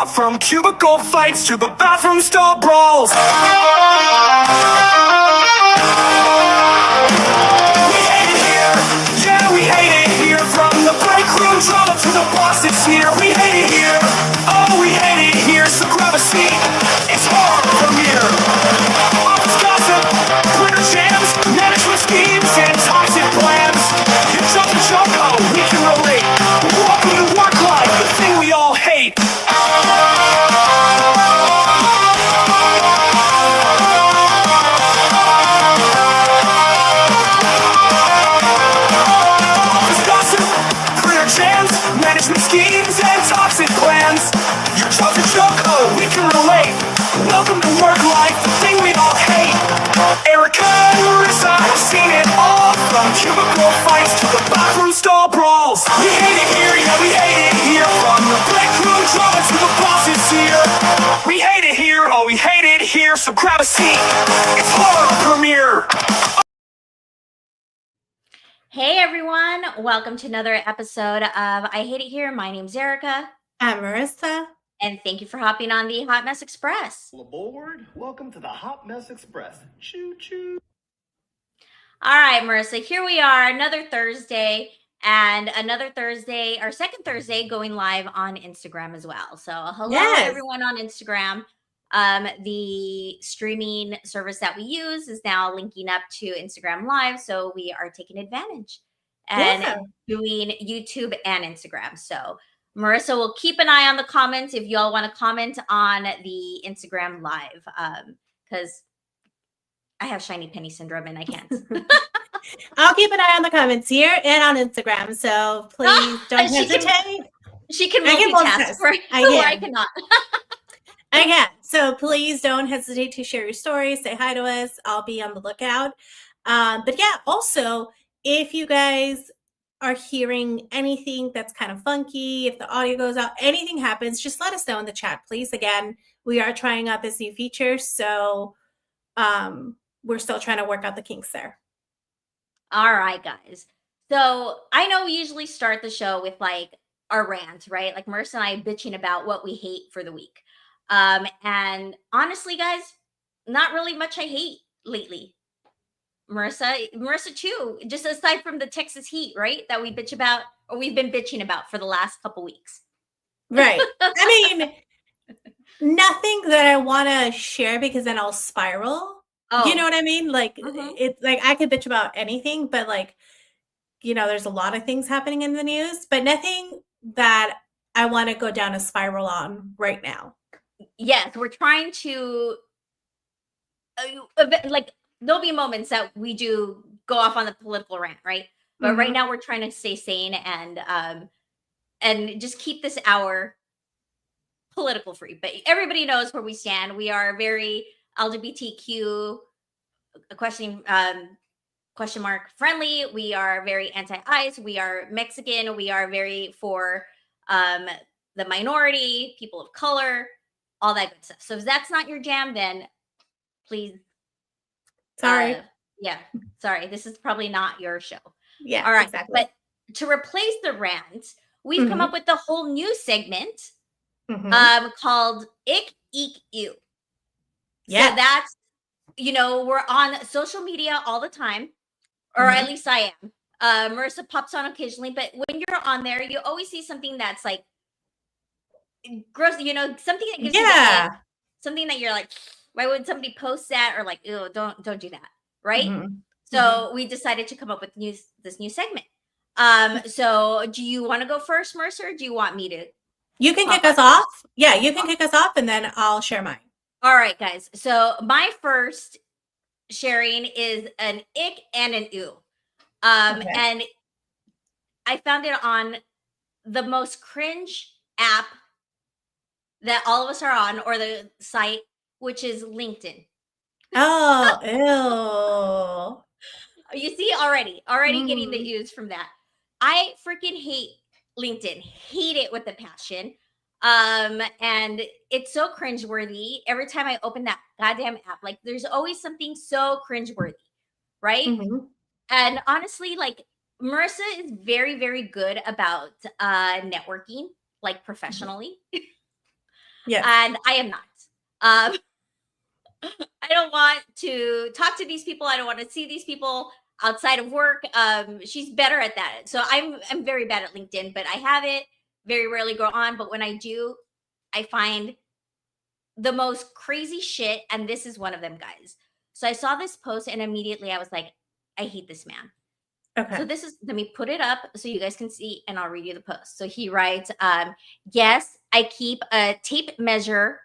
From cubicle fights to the bathroom stall brawls. We hate it here, yeah, we hate it here. From the break room drama to the boss that's here. We hate it here, oh, we hate it here. So grab a seat, it's horror from here. Office gossip, Twitter jams, management schemes, and toxic plans. You jump and jump, oh, we can relate. Welcome to work life, the thing we all hate. Office gossip, career jams, management schemes, and toxic plans. Your job's a joke, oh, we can relate. Welcome to work life, the thing we all hate. Erika and Marissa have seen it all. From cubicle fights to the bathroom stall brawls. We hate it here, yeah, we hate it here. From the break room drama to the bosses here. We hate it here, oh, we hate it here. So grab a seat, it's horror premiere. Hey everyone, welcome to another episode of I Hate It Here. My name's Erika. I'm Marissa. And thank you for hopping on the Hotmess Express. Aboard. Welcome to the Hotmess Express. Choo choo. All right, Marissa, here we are, another Thursday, and another Thursday, our second Thursday, going live on Instagram as well. So hello everyone on Instagram. The streaming service that we use is now linking up to Instagram Live, so we are taking advantage and doing YouTube and Instagram. So Marissa will keep an eye on the comments if y'all want to comment on the Instagram Live, because I have shiny penny syndrome and I can't. I'll keep an eye on the comments here and on Instagram, so please don't hesitate. She can multitask, where I cannot. I can. So please don't hesitate to share your stories, say hi to us. I'll be on the lookout. But yeah, also, if you guys are hearing anything that's kind of funky, if the audio goes out, anything happens, just let us know in the chat, please. Again, we are trying out this new feature, so we're still trying to work out the kinks there. All right, guys. So I know we usually start the show with like our rant, right? Like Marissa and I bitching about what we hate for the week. And honestly, guys, not really much I hate lately. Marissa too, just aside from the Texas heat, right? That we bitch about, or we've been bitching about for the last couple weeks. Right. I mean, nothing that I want to share because then I'll spiral. Oh. You know what I mean? Like, it's like I could bitch about anything, but like, you know, there's a lot of things happening in the news, but nothing that I want to go down a spiral on right now. Yes, we're trying to, like, there'll be moments that we do go off on the political rant, right? But right now we're trying to stay sane and just keep this hour political free. But everybody knows where we stand. We are very LGBTQ question mark friendly. We are very anti-ICE. We are Mexican. We are very for the minority, people of color, all that good stuff. So if that's not your jam, then please. Sorry. Sorry. This is probably not your show. Yeah. All right. Exactly. But to replace the rant, we've come up with a whole new segment called Ick, Eek, Ew. Yeah. So that's, you know, we're on social media all the time, or at least I am. Marissa pops on occasionally, but when you're on there, you always see something that's like gross, you know, something that gives you the ick, something that you're like, why would somebody post that? Or like, ew, don't do that, right? So we decided to come up with this new segment. So do you want to go first, Marissa, or do you want me to? You can kick us off. Yeah, you can kick us off, and then I'll share mine. All right, guys. So my first sharing is an ick and an ew. And I found it on the most cringe app that all of us are on, or the site, which is LinkedIn. Oh, ew. You see, already getting the ews from that. I freaking hate LinkedIn. Hate it with a passion. And it's so cringeworthy. Every time I open that goddamn app, like there's always something so cringeworthy, right? And honestly, like Marissa is very, very good about networking, like professionally. Yes. And I am not. I don't want to talk to these people. I don't want to see these people outside of work. She's better at that. So I'm very bad at LinkedIn, but I have it, very rarely go on. But when I do, I find the most crazy shit. And this is one of them, guys. So I saw this post and immediately I was like, I hate this man. Okay. So let me put it up so you guys can see and I'll read you the post. So he writes, yes, I keep a tape measure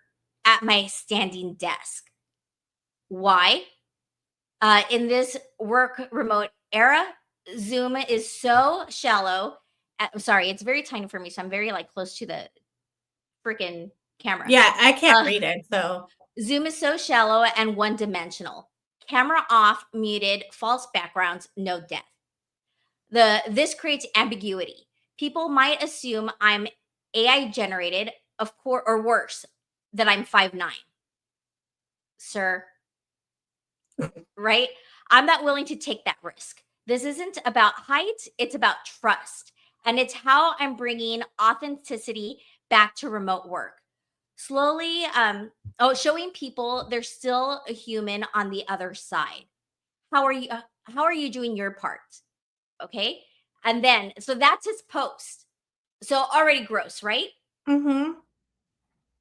at my standing desk. Why? In this work remote era, Zoom is so shallow. Sorry, it's very tiny for me. So I'm very like close to the freaking camera. Yeah, I can't read it. So Zoom is so shallow and one dimensional. Camera off, muted, false backgrounds, no depth. This creates ambiguity. People might assume I'm AI generated, of course, or worse, that I'm 5'9". Sir, right? I'm not willing to take that risk. This isn't about height, it's about trust. And it's how I'm bringing authenticity back to remote work. Slowly, showing people there's still a human on the other side. How are you doing your part? Okay? And then, so that's his post. So already gross, right?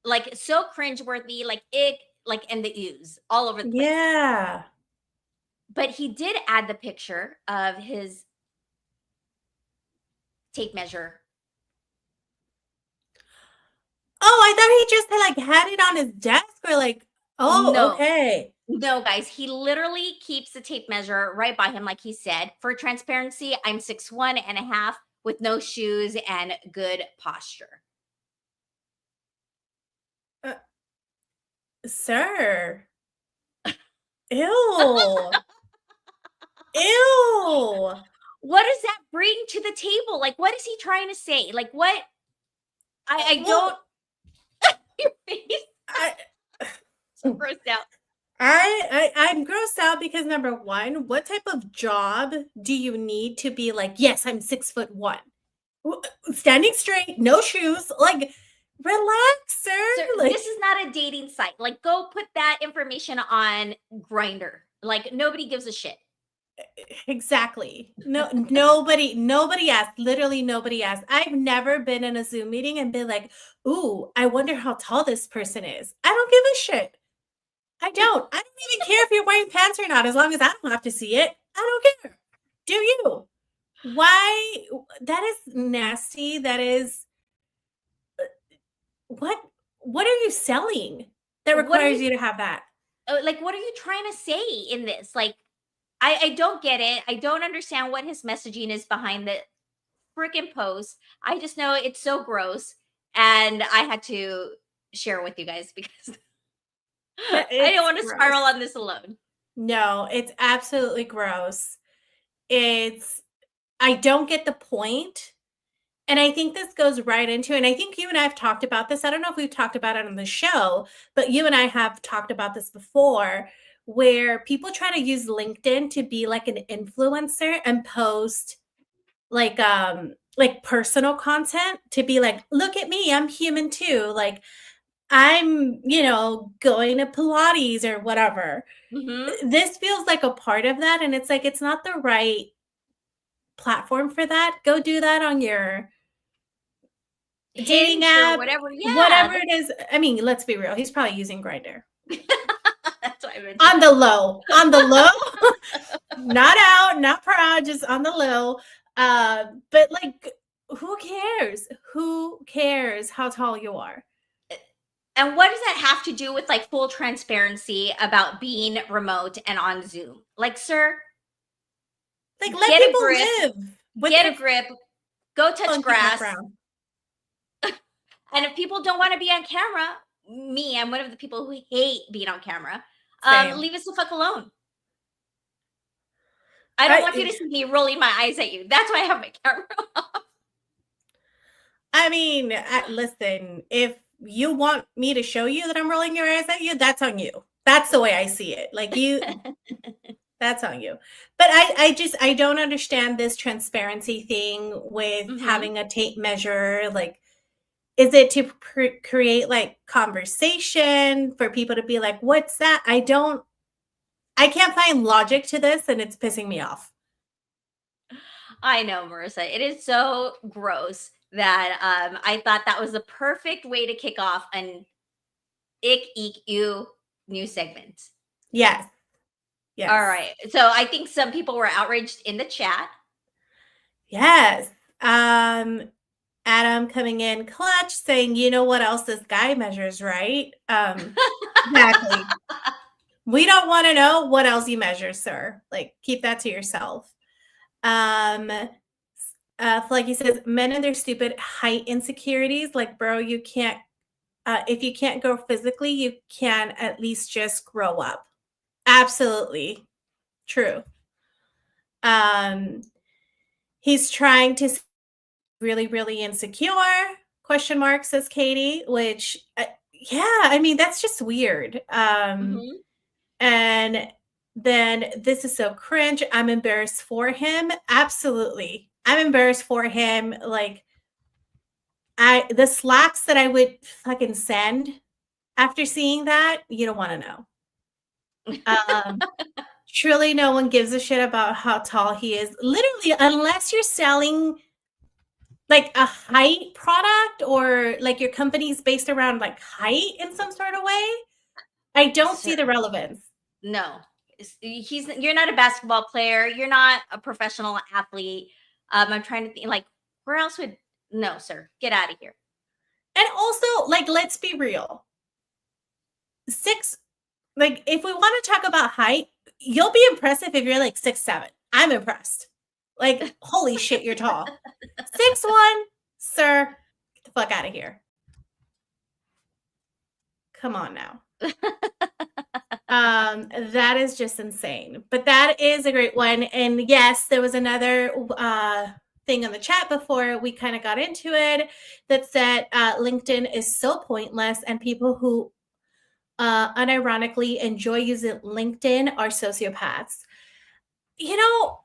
Like so cringeworthy, like ick, like and the ooze all over the place. Yeah. But he did add the picture of his tape measure. Oh, I thought he just like had it on his desk or like, oh, No. okay. No, guys, he literally keeps the tape measure right by him, like he said. For transparency, I'm 6'1.5" with no shoes and good posture. Sir. Ew. Ew. What does that bring to the table? Like, what is he trying to say? Like, what? I don't. Your face. So grossed out. I'm grossed out because number one, what type of job do you need to be like, yes, I'm 6'1", standing straight, no shoes, like relax, sir. Like, this is not a dating site. Like, go put that information on Grindr. Like, nobody gives a shit. Exactly. No, nobody asked. Literally nobody asked. I've never been in a Zoom meeting and been like, ooh, I wonder how tall this person is. I don't give a shit. I don't even care if you're wearing pants or not, as long as I don't have to see it. I don't care. Do you? Why? That is nasty. That is what are you selling that requires you to have that? Like, what are you trying to say in this? Like, I don't get it. I don't understand what his messaging is behind the freaking post. I just know it's so gross. And I had to share it with you guys because I don't want to spiral on this alone. No, it's absolutely gross. I don't get the point. And I think this goes right into, and I think you and I have talked about this. I don't know if we've talked about it on the show, but you and I have talked about this before, where people try to use LinkedIn to be like an influencer and post like personal content to be like, look at me, I'm human too. Like I'm, going to Pilates or whatever. Mm-hmm. This feels like a part of that. And it's like, it's not the right platform for that. Go do that on your dating app, whatever it is. I mean, let's be real. He's probably using Grindr. That's what I meant. On the low, not out, not proud, just on the low. But like, who cares? Who cares how tall you are? And what does that have to do with like full transparency about being remote and on Zoom? Like, sir, like let people live. Get a grip. Go touch grass. And if people don't want to be on camera, I'm one of the people who hate being on camera. Leave us the fuck alone. I don't want you to see me rolling my eyes at you. That's why I have my camera off. I mean, listen, if you want me to show you that I'm rolling your eyes at you, that's on you. That's the way I see it. Like that's on you. But I don't understand this transparency thing with having a tape measure. Like, is it to create like conversation for people to be like, what's that? I can't find logic to this, and it's pissing me off. I know, Marissa. It is so gross that I thought that was the perfect way to kick off an ick, eek, ew new segment. Yes. Yes. All right. So I think some people were outraged in the chat. Yes. Adam coming in clutch saying, you know what else this guy measures, right? Exactly. We don't want to know what else you measure, sir. Like, keep that to yourself. Flaky says, men and their stupid height insecurities. Like, bro, you can't, if you can't grow physically, you can at least just grow up. Absolutely. True. He's trying to really, really insecure, question mark, says Katie, which, yeah, I mean, that's just weird. And then this is so cringe. I'm embarrassed for him. Absolutely. I'm embarrassed for him. Like, the slacks that I would fucking send after seeing that, you don't want to know. Truly, no one gives a shit about how tall he is. Literally, unless you're selling like a height product or like your company's based around like height in some sort of way, I don't see the relevance. No, you're not a basketball player. You're not a professional athlete. I'm trying to think, like, where else would, no, sir, get out of here. And also, like, let's be real. Like, if we want to talk about height, you'll be impressive if you're like 6'7". I'm impressed. Like, holy shit, you're tall. 6'1", sir, get the fuck out of here. Come on now. That is just insane. But that is a great one. And yes, there was another thing on the chat before we kind of got into it that said LinkedIn is so pointless, and people who unironically enjoy using LinkedIn are sociopaths. You know,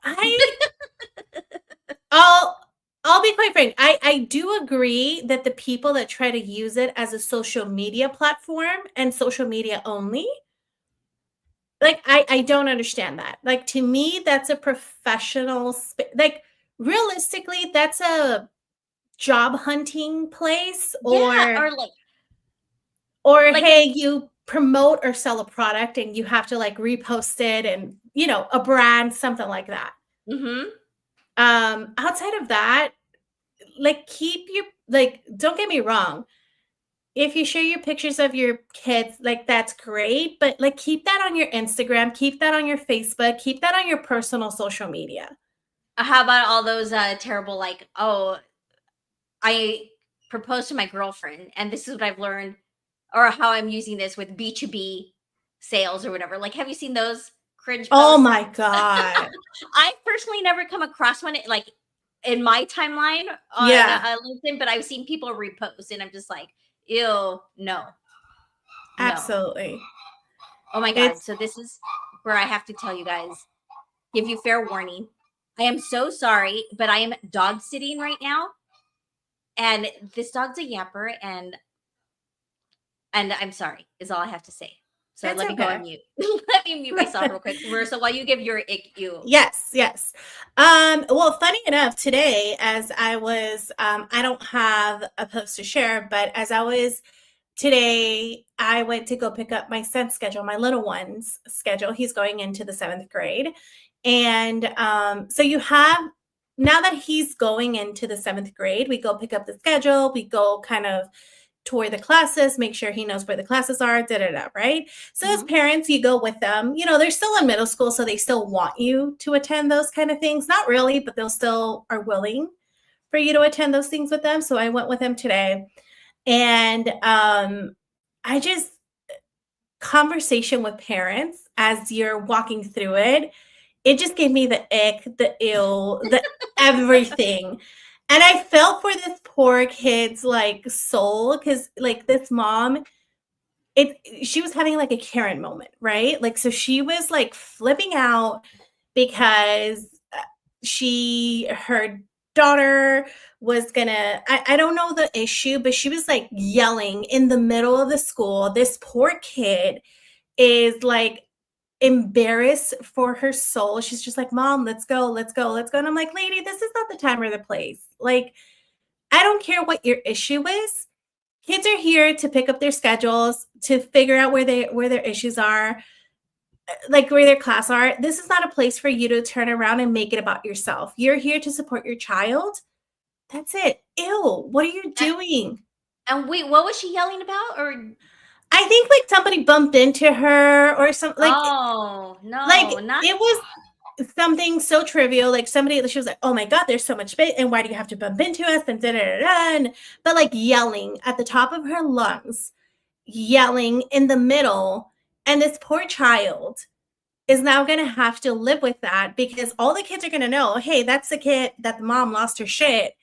I'll be quite frank. I do agree that the people that try to use it as a social media platform and social media only, like, I don't understand that. Like, to me, that's a professional like, realistically, that's a job hunting place, or hey, you promote or sell a product and you have to like repost it, and you know, a brand, something like that. Outside of that, like, keep your, like, don't get me wrong, if you share your pictures of your kids, like, that's great, but like, keep that on your Instagram, keep that on your Facebook, keep that on your personal social media. How about all those terrible, like, oh, I proposed to my girlfriend and this is what I've learned, or how I'm using this with B2B sales or whatever. Like, have you seen those cringe posts? Oh my God. I personally never come across one like in my timeline on LinkedIn, but I've seen people repost and I'm just like, ew, no. Absolutely. Oh my God. So this is where I have to tell you guys, give you fair warning. I am so sorry, but I am dog sitting right now. And this dog's a yamper, and I'm sorry, is all I have to say. So let me go on mute. Let me mute myself real quick. Marissa, while you give your ick, you. Yes. Well, funny enough, today, as I was, I don't have a post to share, but today, I went to go pick up my son's schedule, my little one's schedule. He's going into the 7th grade. And so now that he's going into the 7th grade, we go pick up the schedule. We go kind of tour the classes, make sure he knows where the classes are, right? So as parents, you go with them. You know, they're still in middle school, so they still want you to attend those kind of things. Not really, but they'll still are willing for you to attend those things with them. So I went with him today. And conversation with parents as you're walking through it just gave me the ick, the ill, the everything. And I felt for this poor kid's like soul, because like this mom, she was having like a Karen moment, right? Like, so she was like flipping out because her daughter was gonna, I don't know the issue, but she was like yelling in the middle of the school. This poor kid is like embarrassed for her soul. She's just like, Mom, let's go, let's go, let's go. And I'm like, lady, this is not the time or the place. Like, I don't care what your issue is. Kids are here to pick up their schedules, to figure out where their issues are, like where their class are. This is not a place for you to turn around and make it about yourself. You're here to support your child. That's it. Ew, what are you doing? And wait, what was she yelling about? Or I think like somebody bumped into her or something. Like, oh no, like not it was something so trivial. Like somebody, she was like, "Oh my God, there's so much space, and why do you have to bump into us?" And da da da da. But like yelling at the top of her lungs, yelling in the middle, and this poor child is now going to have to live with that because all the kids are going to know, hey, that's the kid that the mom lost her shit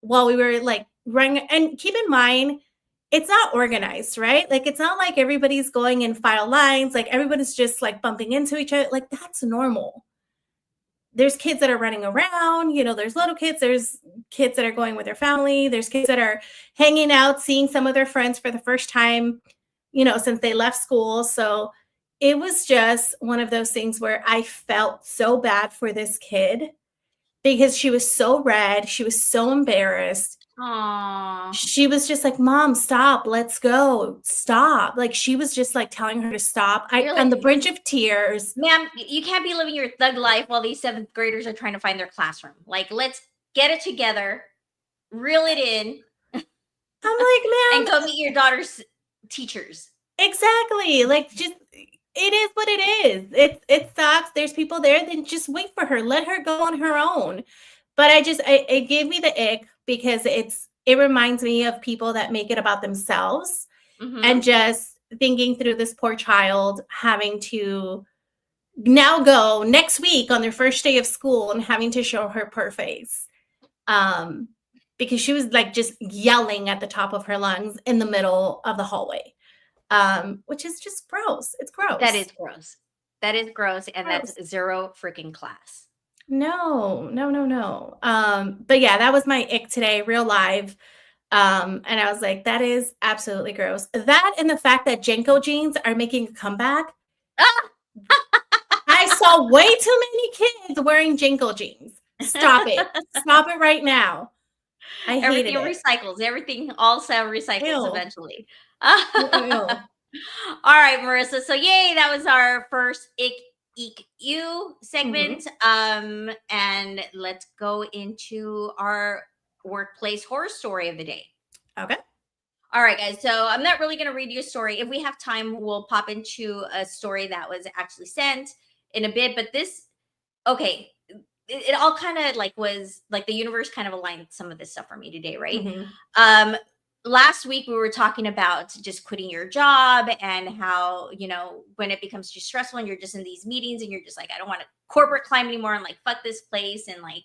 while we were like running. And keep in mind, it's not organized, right? Like, it's not like everybody's going in file lines, like everybody's just like bumping into each other. Like, that's normal. There's kids that are running around, there's little kids, there's kids that are going with their family, there's kids that are hanging out, seeing some of their friends for the first time, since they left school. So it was just one of those things where I felt so bad for this kid because she was so red. She was so embarrassed. Aww. She was just like, Mom, stop. Let's go. Stop. Like, she was just like telling her to stop. On the bridge of tears. Ma'am, you can't be living your thug life while these 7th graders are trying to find their classroom. Like, let's get it together, reel it in. I'm like, ma'am. And go meet your daughter's teachers. Exactly. Like, just, it is what it is. It sucks. There's people there. Then just wait for her. Let her go on her own. But it gave me the ick because it reminds me of people that make it about themselves and just thinking through this poor child having to now go next week on their first day of school and having to show her poor face. Because she was like just yelling at the top of her lungs in the middle of the hallway. Which is just gross. It's gross. That is gross. That is gross. And that's zero freaking class. No. But yeah, that was my ick today, real live. And I was like, that is absolutely gross. That and the fact that Jenko jeans are making a comeback. I saw way too many kids wearing Jenko jeans. Stop it. Stop it right now. I hated Everything it. recycles. Everything also recycles eventually. Ew. All right, Marissa. So yay, that was our first Ick Eek You segment. And let's go into our workplace horror story of the day. Okay. All right, guys. So I'm not really going to read you a story. If we have time, we'll pop into a story that was actually sent in a bit. But this, okay, it all kind of like was like the universe kind of aligned some of this stuff for me today, right? Last week we were talking about just quitting your job and how, when it becomes too stressful and you're just in these meetings and you're just like, I don't want to corporate climb anymore and like, fuck this place. And like,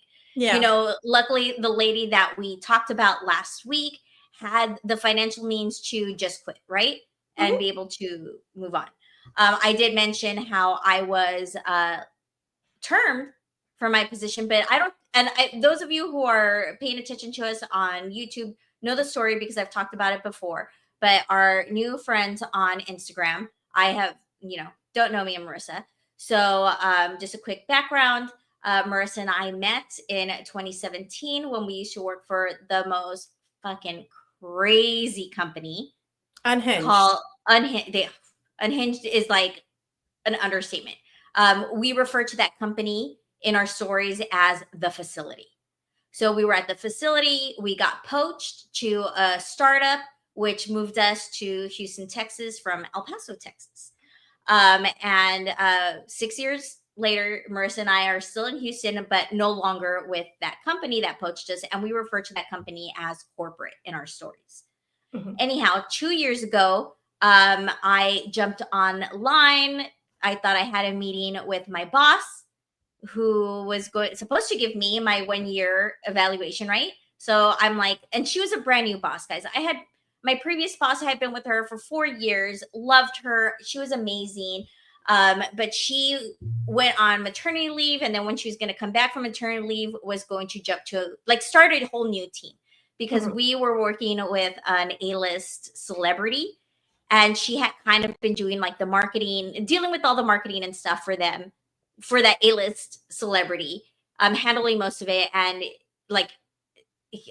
luckily the lady that we talked about last week had the financial means to just quit, right? And be able to move on. I did mention how I was termed for my position, but those of you who are paying attention to us on YouTube know the story because I've talked about it before. But our new friends on Instagram, I have, don't know me and Marissa. So just a quick background. Marissa and I met in 2017 when we used to work for the most fucking crazy company. Unhinged. Called Unhinged. Unhinged is like an understatement. We refer to that company in our stories as the facility. So we were at the facility. We got poached to a startup, which moved us to Houston, Texas from El Paso, Texas. And 6 years later, Marissa and I are still in Houston, but no longer with that company that poached us. And we refer to that company as corporate in our stories. Anyhow, 2 years ago, I jumped online. I thought I had a meeting with my boss, who was supposed to give me my 1 year evaluation, right? So I'm like, and she was a brand new boss, guys. I had my previous boss, I had been with her for 4 years, loved her. She was amazing. But she went on maternity leave, and then when she was going to come back from maternity leave, was going to jump to started a whole new team because we were working with an A-list celebrity, and she had kind of been doing like the marketing, dealing with all the marketing and stuff for them, for that A-list celebrity, handling most of it, and like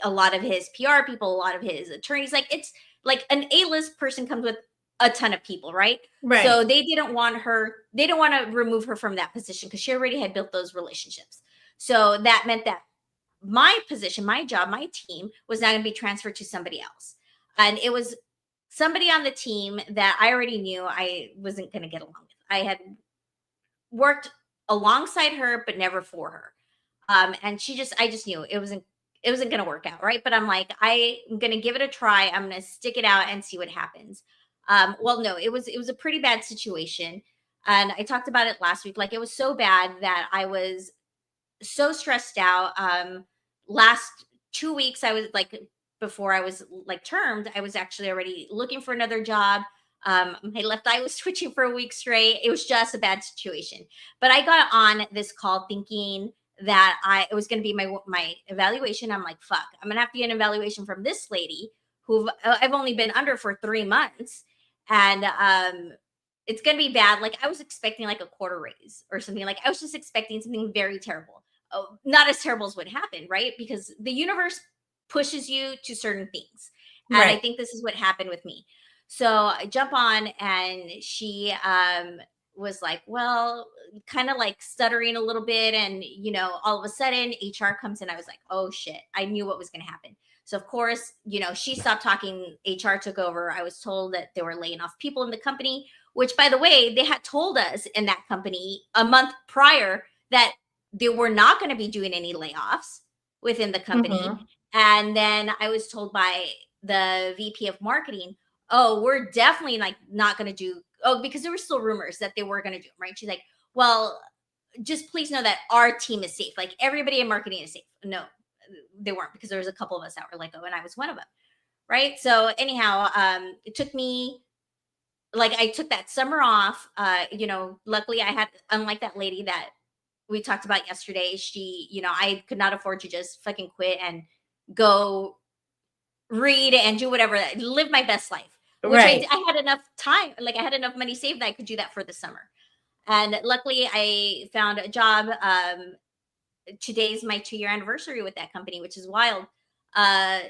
a lot of his PR people, a lot of his attorneys. Like it's like an A-list person comes with a ton of people, right? So they didn't want to remove her from that position because she already had built those relationships. So that meant that my position, my job, my team was now going to be transferred to somebody else. And it was somebody on the team that I already knew I wasn't going to get along with. I had worked alongside her, but never for her. And I just knew it wasn't going to work out. Right. But I'm like, I'm going to give it a try. I'm going to stick it out and see what happens. Well, no, it was a pretty bad situation. And I talked about it last week. Like it was so bad that I was so stressed out. Last 2 weeks, I was like, before I was like termed, I was actually already looking for another job. My left eye was twitching for a week straight. It was just a bad situation. But I got on this call thinking that it was going to be my evaluation. I'm like, fuck, I'm going to have to get an evaluation from this lady who I've only been under for 3 months. And it's going to be bad. Like I was expecting like a quarter raise or something. Like I was just expecting something very terrible. Oh, not as terrible as what happened, right? Because the universe pushes you to certain things. And I think this is what happened with me. So I jump on and she was like, well, kind of like stuttering a little bit. And, all of a sudden HR comes in. I was like, oh shit, I knew what was going to happen. So of course, she stopped talking. HR took over. I was told that they were laying off people in the company, which by the way, they had told us in that company a month prior that they were not going to be doing any layoffs within the company. And then I was told by the VP of marketing, oh, we're definitely like not going to do, because there were still rumors that they were going to do them, right? She's like, well, just please know that our team is safe. Like everybody in marketing is safe. No, they weren't, because there was a couple of us that were like, oh, and I was one of them. Right. So anyhow, it took me, like I took that summer off. Luckily I had, unlike that lady that we talked about yesterday, she, I could not afford to just fucking quit and go read and do whatever, live my best life, which I had enough time, like I had enough money saved that I could do that for the summer. And luckily I found a job. Today's my 2-year anniversary with that company, which is wild. And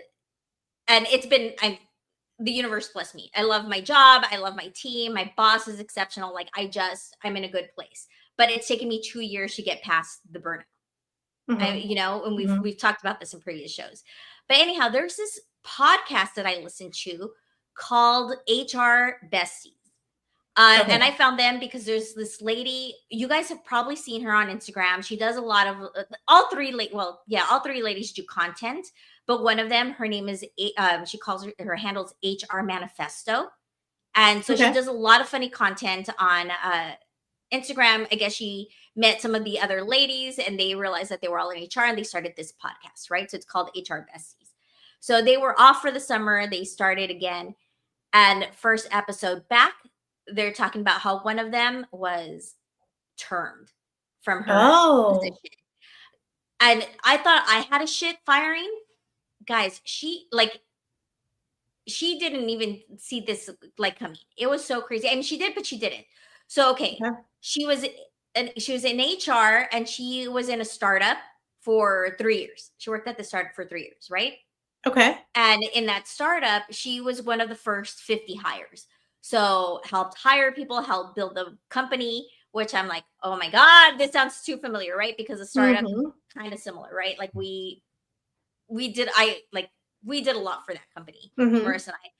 it's been, the universe blessed me. I love my job. I love my team. My boss is exceptional. Like I'm in a good place, but it's taken me 2 years to get past the burnout. And we've talked about this in previous shows. But anyhow, there's this podcast that I listened to called HR Besties. And I found them because there's this lady, you guys have probably seen her on Instagram. She does a lot of, all three ladies do content, but one of them, her name is, she calls her handles HR Manifesto. And so she does a lot of funny content on Instagram. I guess she met some of the other ladies and they realized that they were all in HR and they started this podcast, right? So it's called HR Besties. So they were off for the summer. They started again. And first episode back, they're talking about how one of them was termed from her position. And I thought I had a shit firing. Guys, she didn't even see this like coming. It was so crazy. I mean, she did, but she didn't. So, she was in HR and she was in a startup for 3 years. She worked at the startup for 3 years, right? Okay. And in that startup, she was one of the first 50 hires. So helped hire people, helped build the company, which I'm like, oh my God, this sounds too familiar, right? Because a startup kind of similar, right? Like we did a lot for that company, Marissa and I.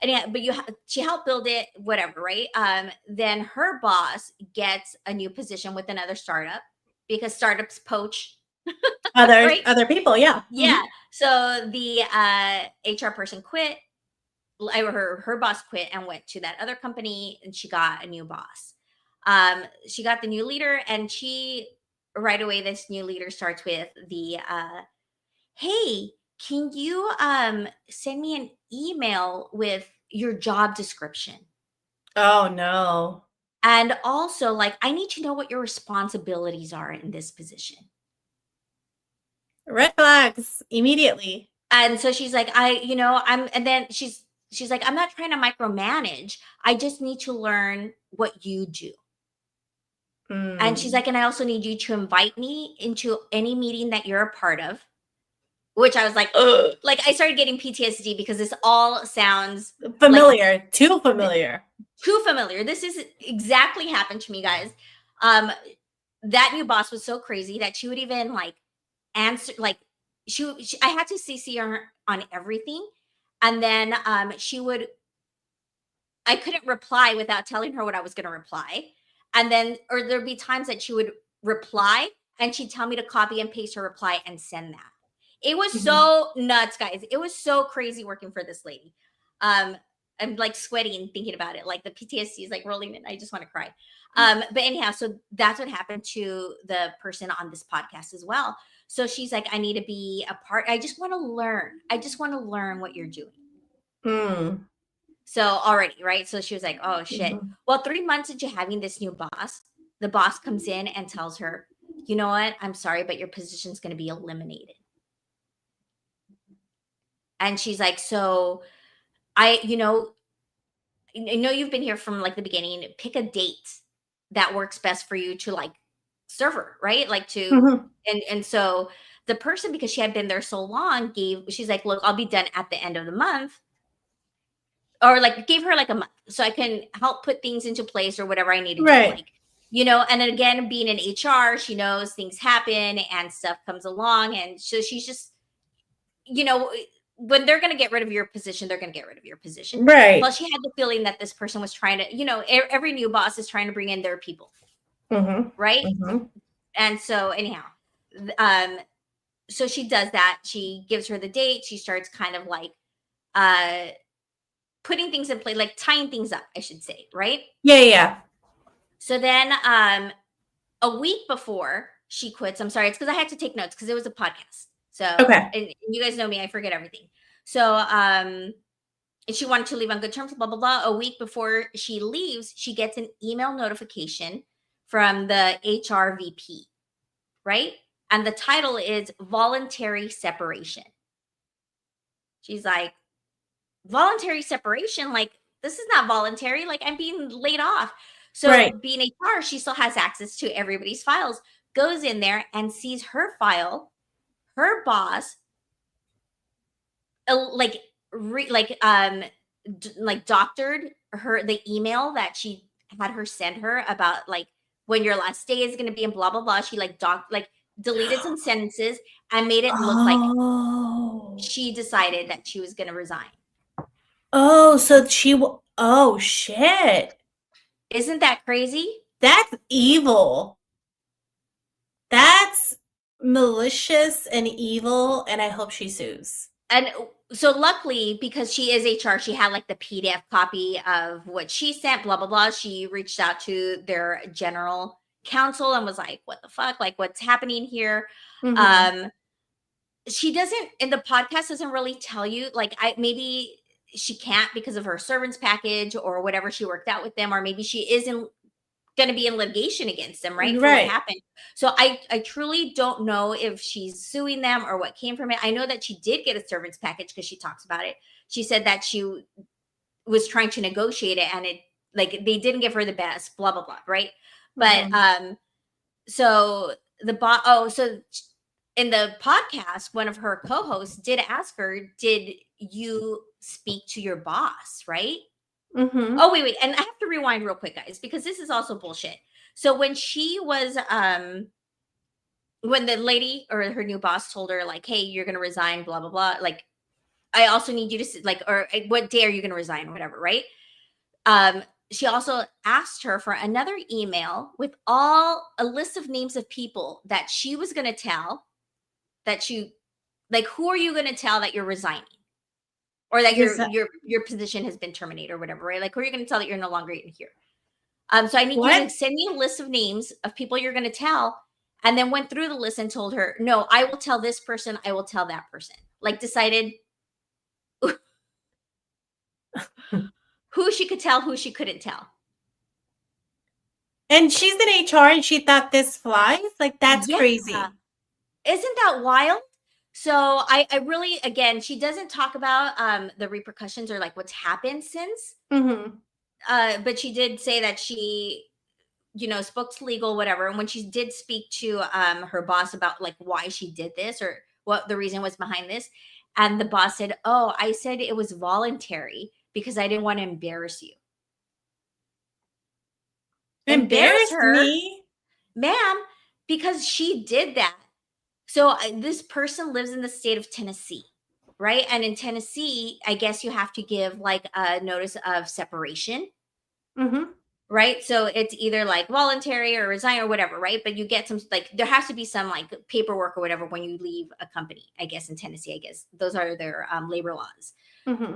And yeah, but she helped build it, whatever, right? Then her boss gets a new position with another startup because startups poach other people, yeah. Yeah. So the HR person quit. Her boss quit and went to that other company, and she got a new boss. She got the new leader, and right away, this new leader starts with the hey, can you send me an email with your job description? Oh no. And also, like, I need to know what your responsibilities are in this position. Red flags immediately. And so she's like, and then she's like, I'm not trying to micromanage. I just need to learn what you do. And she's like, and I also need you to invite me into any meeting that you're a part of. Which I was like, ugh. Like, I started getting PTSD because this all sounds familiar, like, too familiar. Too familiar. This is exactly happened to me, guys. That new boss was so crazy that she would even like answer, like I had to CC her on everything, and then I couldn't reply without telling her what I was going to reply, and then or there'd be times that she would reply and she'd tell me to copy and paste her reply and send that. It was so nuts, guys. It was so crazy working for this lady. I'm like sweating thinking about it. Like the PTSD is like rolling in. I just want to cry. But anyhow, so that's what happened to the person on this podcast as well. So she's like, I need to be a part. I just want to learn. I just want to learn what you're doing. So already, right? So she was like, oh shit. Well, 3 months into having this new boss, the boss comes in and tells her, you know what? I'm sorry, but your position's going to be eliminated. And she's like, so I know you've been here from like the beginning. Pick a date that works best for you to like serve her, right? Like to, and so the person, because she had been there so long, she's like, look, I'll be done at the end of the month. Or like gave her like a month so I can help put things into place or whatever I need to do. Like, and then again, being in HR, she knows things happen and stuff comes along. And so she's just, when they're going to get rid of your position, they're going to get rid of your position. Right. Well, she had the feeling that this person was trying to, every new boss is trying to bring in their people. Right. And so anyhow, so she does that. She gives her the date. She starts kind of like, putting things in place, like tying things up, I should say. Right. Yeah. So then, a week before she quits, I'm sorry, it's because I had to take notes because it was a podcast. So, and you guys know me, I forget everything. So, she wanted to leave on good terms, blah, blah, blah. A week before she leaves, she gets an email notification from the HR VP, right? And the title is voluntary separation. She's like, voluntary separation? Like, this is not voluntary. Like, I'm being laid off. So being HR, she still has access to everybody's files, goes in there and sees her file, her boss, doctored the email that she had her send her about like when your last day is going to be and blah, blah, blah. She deleted some sentences and made it look like she decided that she was going to resign. Oh, so oh shit. Isn't that crazy? That's evil. That's malicious and evil, and I hope she sues. And so luckily, because she is HR, she had like the PDF copy of what she sent, blah, blah, blah. She reached out to their general counsel and was like, what the fuck? Like, what's happening here? She doesn't, in the podcast, doesn't really tell you, like, maybe she can't because of her servants package or whatever she worked out with them, or maybe she isn't going to be in litigation against them, right? For what happened. So I truly don't know if she's suing them or what came from it. I know that she did get a servants package because she talks about it. She said that she was trying to negotiate it and they didn't give her the best, blah, blah, blah, right? But so so in the podcast, one of her co-hosts did ask her, did you speak to your boss, right? Oh, wait. And I have to rewind real quick, guys, because this is also bullshit. So when she was, when the lady or her new boss told her like, hey, you're going to resign, blah, blah, blah. Like, I also need you to like, or what day are you going to resign? Whatever. Right. She also asked her for another email with a list of names of people that she was going to tell that who are you going to tell that you're resigning? Or that your position has been terminated or whatever, right? Like, who are you going to tell that you're no longer in here? So I need you to send me a list of names of people you're going to tell, and then went through the list and told her, no, I will tell this person, I will tell that person. Like, decided who she could tell, who she couldn't tell. And she's in HR and she thought this flies? Like, that's crazy. Isn't that wild? So I really, again, she doesn't talk about the repercussions or like what's happened since. But she did say that she, spoke to legal, whatever. And when she did speak to her boss about like why she did this or what the reason was behind this, and the boss said, "Oh, I said it was voluntary because I didn't want to embarrass you." Embarrass her, me, ma'am, because she did that. So this person lives in the state of Tennessee, right? And in Tennessee, I guess you have to give like a notice of separation. Right, so it's either like voluntary or resign or whatever, right? But you get some, like, there has to be some like paperwork or whatever when you leave a company, I guess, in Tennessee. I guess those are their labor laws.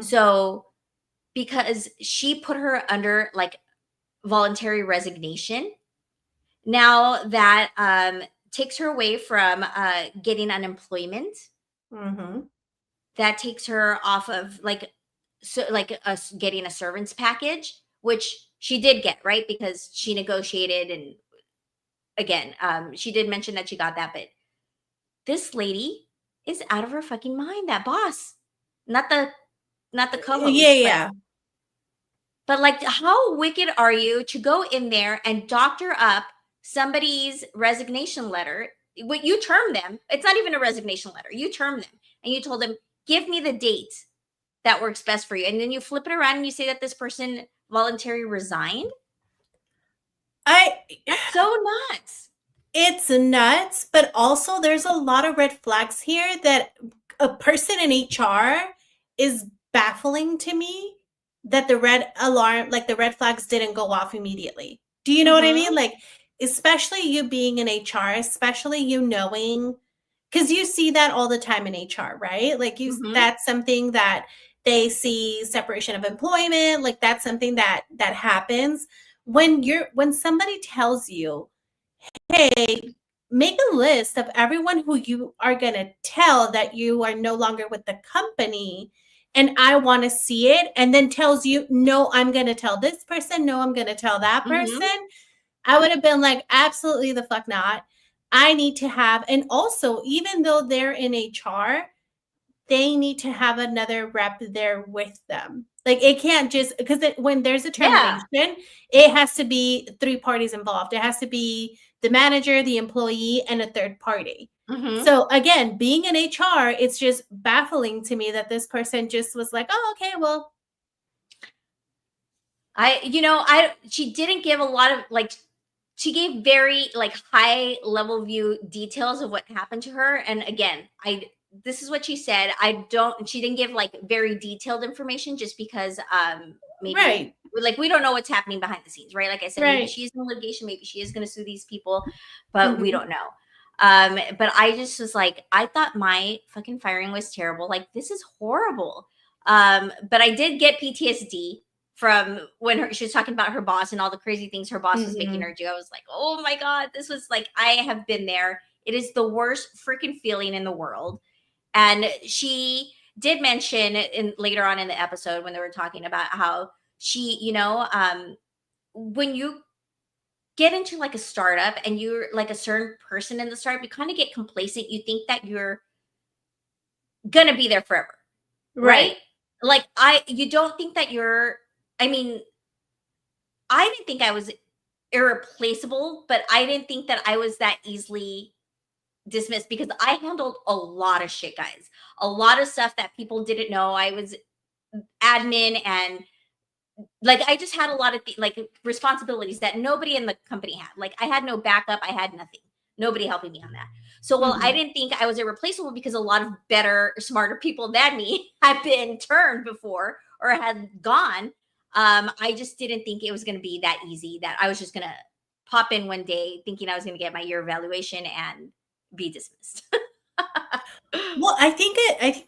So because she put her under like voluntary resignation, now that takes her away from getting unemployment. That takes her off of like getting a servant's package, which she did get, right? Because she negotiated, and again, she did mention that she got that, but this lady is out of her fucking mind. That boss, not the co-host, but like, how wicked are you to go in there and doctor up somebody's resignation letter? What you term them, it's not even a resignation letter. You term them, and you told them, "Give me the date that works best for you," and then you flip it around and you say that this person voluntarily resigned. That's so nuts. It's nuts, but also there's a lot of red flags here that a person in HR is baffling to me, that the red flags didn't go off immediately. Do you know what I mean? Like, especially you being in HR, especially you knowing, because you see that all the time in HR, right? Like that's something that they see, separation of employment, like that's something that happens when somebody tells you, hey, make a list of everyone who you are going to tell that you are no longer with the company, and I want to see it, and then tells you, no, I'm going to tell this person, no, I'm going to tell that person. I would have been like, absolutely the fuck not. I need to have, and also, even though they're in HR, they need to have another rep there with them. Like, it can't just, because when there's a termination, it has to be 3 parties involved. It has to be the manager, the employee, and a third party. So again, being in HR, it's just baffling to me that this person just was like, oh, okay, well. She didn't give a lot of like, she gave very like high level view details of what happened to her. And again, this is what she said. She didn't give like very detailed information just because maybe like we don't know what's happening behind the scenes, right? Like I said, maybe she's in litigation, maybe she is going to sue these people, but we don't know. But I just was like, I thought my fucking firing was terrible. Like, this is horrible. But I did get PTSD from when she was talking about her boss and all the crazy things her boss was making her do. I was like, oh my God, this was like, I have been there. It is the worst freaking feeling in the world. And she did mention later on in the episode when they were talking about how she, when you get into like a startup and you're like a certain person in the startup, you kind of get complacent. You think that you're gonna be there forever, right? Like you don't think that I didn't think I was irreplaceable, but I didn't think that I was that easily dismissed because I handled a lot of shit, guys. A lot of stuff that people didn't know. I was admin, and like I just had a lot of like responsibilities that nobody in the company had. Like I had no backup, I had nothing. Nobody helping me on that. So I didn't think I was irreplaceable because a lot of better, smarter people than me had been turned before or had gone. I just didn't think it was going to be that easy, that I was just going to pop in one day thinking I was going to get my year evaluation and be dismissed. Well, I think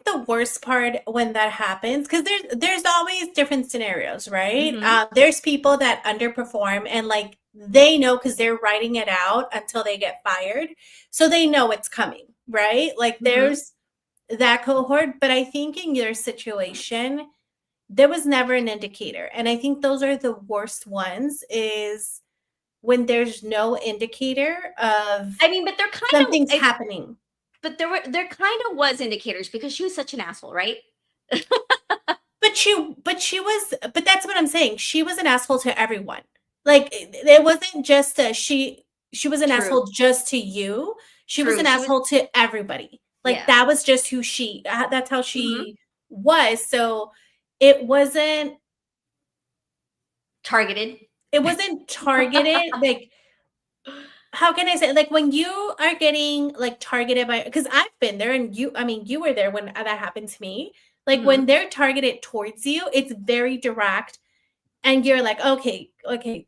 the worst part when that happens, because there's always different scenarios, right? There's people that underperform and like they know because they're writing it out until they get fired, so they know it's coming, right? Like there's that cohort, but I think in your situation, there was never an indicator, and I think those are the worst ones. Is when there's no indicator of I mean, but they're kind something's of happening. But there kind of was indicators because she was such an asshole, right? But that's what I'm saying. She was an asshole to everyone. Like it wasn't just she was an True. asshole just to you. She was True. an asshole to everybody. Like Yeah. that was just who that's how she was. So it wasn't targeted. Like, how can I say, like, when you are getting like targeted by, because I've been there, and you were there when that happened to me. Like when they're targeted towards you, it's very direct, and you're like, okay,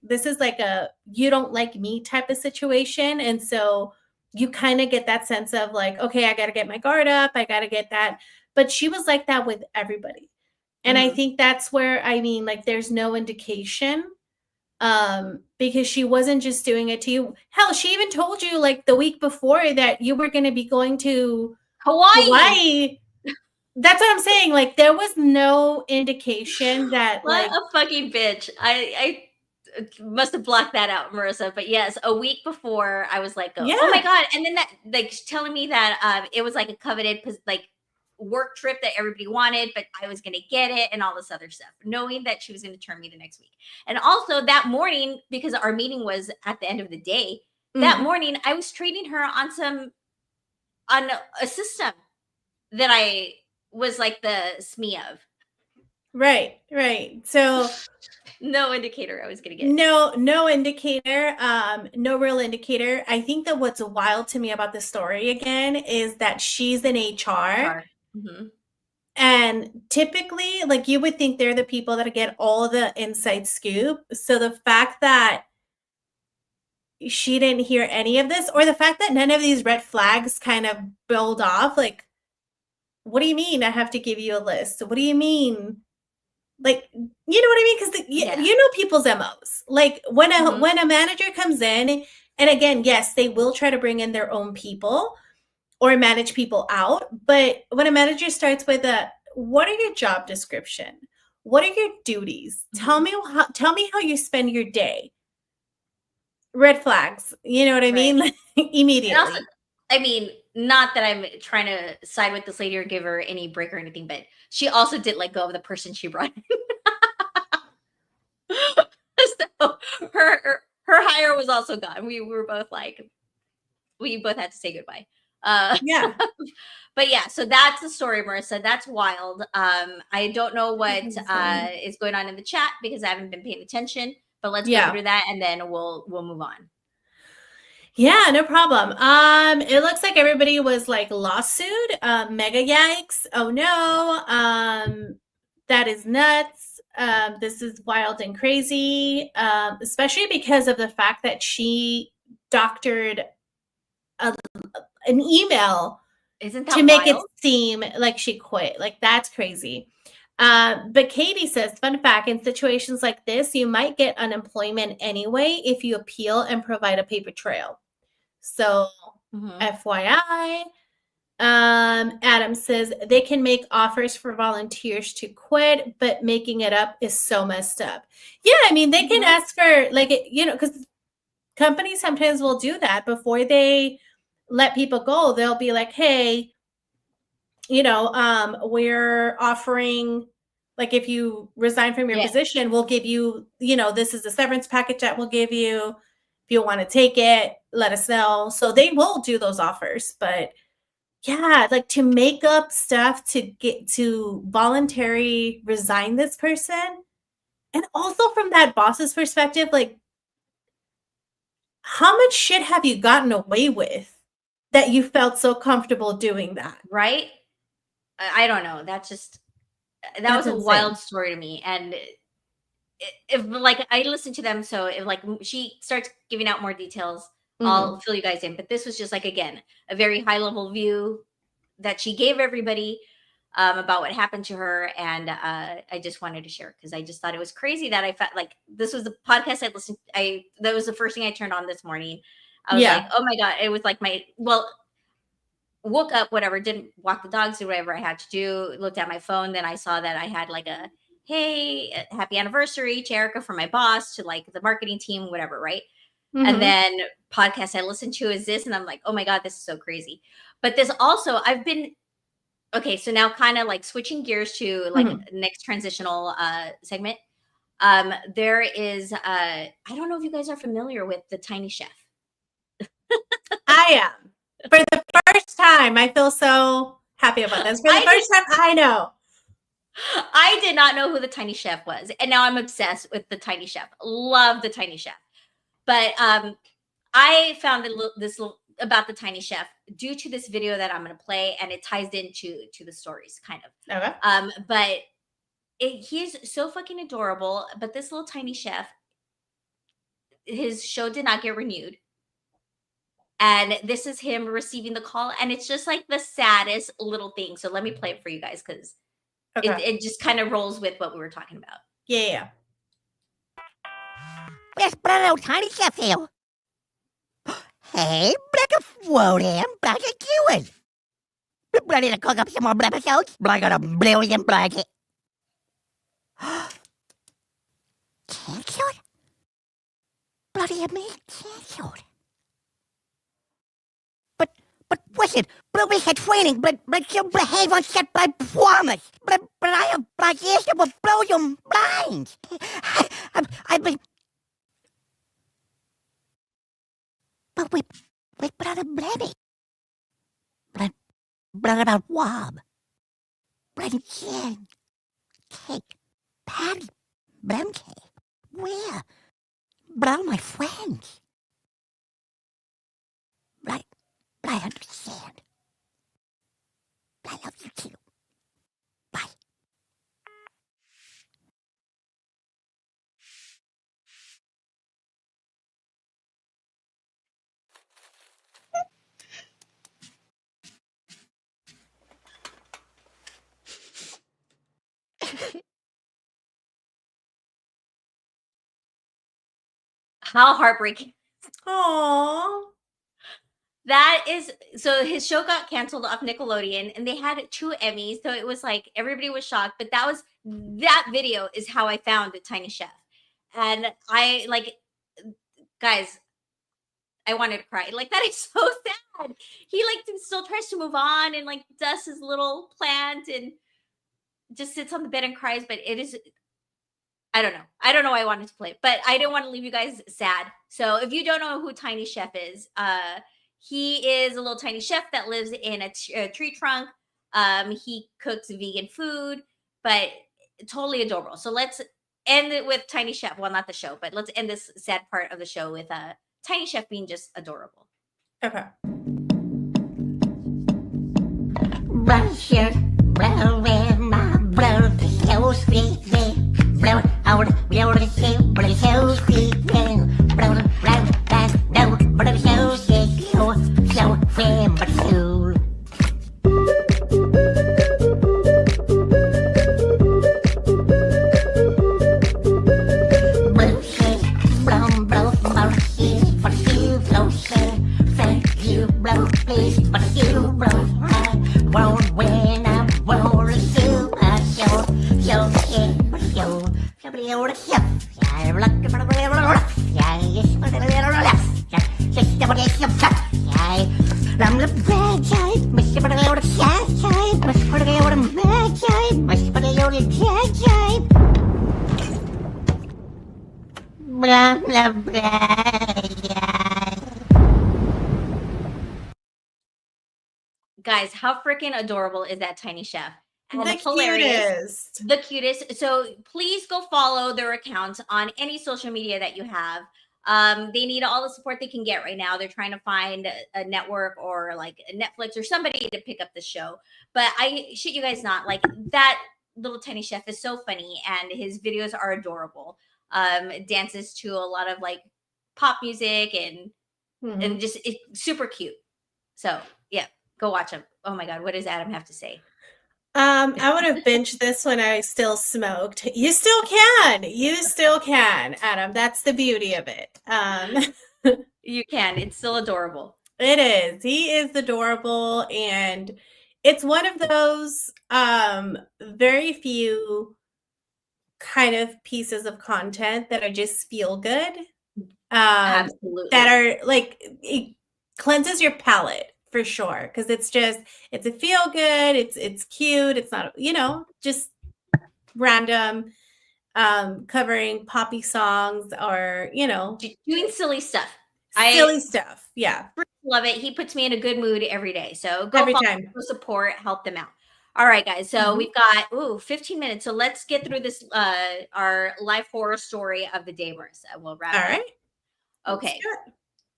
this is like a you don't like me type of situation. And so you kind of get that sense of like, okay, I got to get my guard up. I got to get that. But she was like that with everybody. And I think that's where, like, there's no indication, because she wasn't just doing it to you. Hell, she even told you like the week before that you were going to be going to Hawaii. That's what I'm saying. Like, there was no indication that what a fucking bitch. I must have blocked that out, Marissa. But yes, a week before I was like, oh my God. And then that, like, telling me that it was like a coveted like work trip that everybody wanted, but I was going to get it and all this other stuff, knowing that she was going to turn me the next week. And also that morning, because our meeting was at the end of the day, that morning I was trading her on a system that I was like the SME of. Right. So no indicator I was going to get. No indicator. No real indicator. I think that what's wild to me about this story again is that she's in HR. And typically, like, you would think they're the people that get all the inside scoop. So the fact that she didn't hear any of this, or the fact that none of these red flags kind of build off, like, what do you mean I have to give you a list? What do you mean? Like, you know what I mean? Because you know people's MOs. Like when a manager comes in, and again, yes, they will try to bring in their own people or manage people out. But when a manager starts with what are your job description? What are your duties? Tell me how you spend your day. Red flags. You know what I mean? Like, immediately. Also, I mean, not that I'm trying to side with this lady or give her any break or anything, but she also did let go of the person she brought in. So her hire was also gone. We were both like, we both had to say goodbye. Yeah. But yeah, so that's the story, Marissa. That's wild. I don't know what is going on in the chat because I haven't been paying attention. But let's go through that, and then we'll move on. Yeah, no problem. It looks like everybody was like lawsuit, mega yikes. Oh no. That is nuts. This is wild and crazy. Especially because of the fact that she doctored an email to make it seem like she quit. Like, that's crazy. But Katie says, fun fact, in situations like this, you might get unemployment anyway if you appeal and provide a paper trail. So FYI. Adam says they can make offers for volunteers to quit, but making it up is so messed up. Yeah, I mean, they can ask for, like, because companies sometimes will do that before they let people go. They'll be like, hey, we're offering, like, if you resign from your position, we'll give you, this is the severance package that we'll give you. If you want to take it, let us know. So they will do those offers. But yeah, like, to make up stuff to get to voluntary resign this person. And also from that boss's perspective, like, how much shit have you gotten away with that you felt so comfortable doing that? Right? I don't know. That was a wild story to me. And if like I listened to them, so if like she starts giving out more details, I'll fill you guys in. But this was just like, again, a very high level view that she gave everybody about what happened to her. And I just wanted to share because I just thought it was crazy that I felt like this was the podcast I listened. That was the first thing I turned on this morning. I was like, oh my God. It was like woke up, whatever, didn't walk the dogs, do whatever I had to do, looked at my phone. Then I saw that I had like hey, happy anniversary to Erika from my boss, to like the marketing team, whatever, right? And then podcast I listen to is this, and I'm like, oh my God, this is so crazy. But this also, I've been okay. So now, kind of like switching gears to like next transitional segment. There is I don't know if you guys are familiar with the Tiny Chef. I am. For the first time, I feel so happy about this. For the first time, I know. I did not know who the Tiny Chef was, and now I'm obsessed with the Tiny Chef. Love the Tiny Chef. But I found this about the Tiny Chef due to this video that I'm going to play, and it ties into the stories, kind of. Okay. But he's so fucking adorable. But this little Tiny Chef, his show did not get renewed. And this is him receiving the call, and it's just like the saddest little thing. So let me play it for you guys, because it just kind of rolls with what we were talking about. Yeah. Where's little Tiny Chef here? Hey, Blacka Floating, Blacka Kewen. Ready to cook up some more episodes? Blacka the brilliant Blacka. Cancelled? Bloody me cancelled. But listen, Bluey had training, but you'll behave on set by promise. But I have black ears that will blow your minds. I've been... But we brought a baby. But about Wob. Bread and Jen. Cake. Patty. Blemke. Where? But all my friends. Right. I understand. I love you too. Bye. How heartbreaking. Aww. That is, so his show got canceled off Nickelodeon, and they had 2 Emmys, so it was like everybody was shocked. But that video is how I found the Tiny Chef, and I like, guys, I wanted to cry. Like, that is so sad. He like still tries to move on and like does his little plant and just sits on the bed and cries. But it is, I don't know why I wanted to play it, but I didn't want to leave you guys sad. So if you don't know who Tiny Chef is, he is a little tiny chef that lives in a tree trunk. He cooks vegan food, but totally adorable. So let's end it with Tiny Chef. Well, not the show, but let's end this sad part of the show with Tiny Chef being just adorable. Okay. Brown shirt, brown red, my brother, so sweet, brown out, brown shirt, brown so sweet, brown, brown, brown, brown, so sweet, so fair, but so. Blue shirt, brown, brown shirt, but you so fair, thank you, brown, please, but you, brown, won't win, I won't sue, so somebody over the ship, I'm looking for the I'm the bad guy, Mr. But over the sad side, Mr. But over the mad side, Mr. But over the dead side. Blah, blah, blah. Guys, how freaking adorable is that Tiny Chef? And The cutest. The cutest. So please go follow their accounts on any social media that you have. They need all the support they can get right now. They're trying to find a network or like a Netflix or somebody to pick up the show. But I shit you guys not, like, that little Tiny Chef is so funny, and his videos are adorable. Dances to a lot of like pop music and just it's super cute. So yeah, go watch him. Oh my God, what does Adam have to say? I would have binged this when I still smoked. You still can. You still can, Adam. That's the beauty of it. You can. It's still adorable. It is. He is adorable, and it's one of those very few kind of pieces of content that I just feel good. Absolutely. that are like, it cleanses your palate for sure, because it's a feel good, it's cute, it's not, just random covering poppy songs or doing silly stuff. silly stuff. Yeah, Love it. He puts me in a good mood every day. So go every follow, time. go support, help them out. All right, guys. So we've got 15 minutes. So let's get through this our life horror story of the day, Marissa. We'll wrap All it right. up. Okay.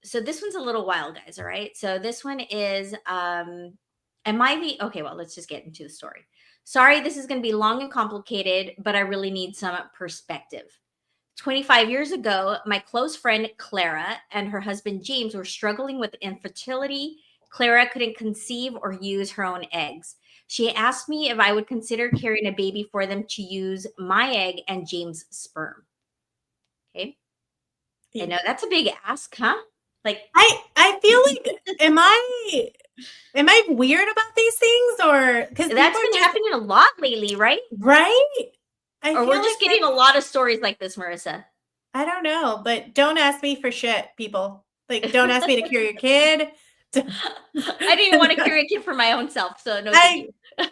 So this one's a little wild, guys. All right. So this one is okay, well, let's just get into the story. Sorry, this is gonna be long and complicated, but I really need some perspective. 25 years ago, my close friend Clara and her husband James were struggling with infertility. Clara couldn't conceive or use her own eggs. She asked me if I would consider carrying a baby for them to use my egg and James' sperm. Okay. I know that's a big ask, huh? Like, I feel like, am I weird about these things, or because that's been happening a lot lately, right? Right. Or we're just getting a lot of stories like this, Marissa. I don't know, but don't ask me for shit, people. Like, don't ask me to carry your kid. I didn't want to carry a kid for my own self, so no.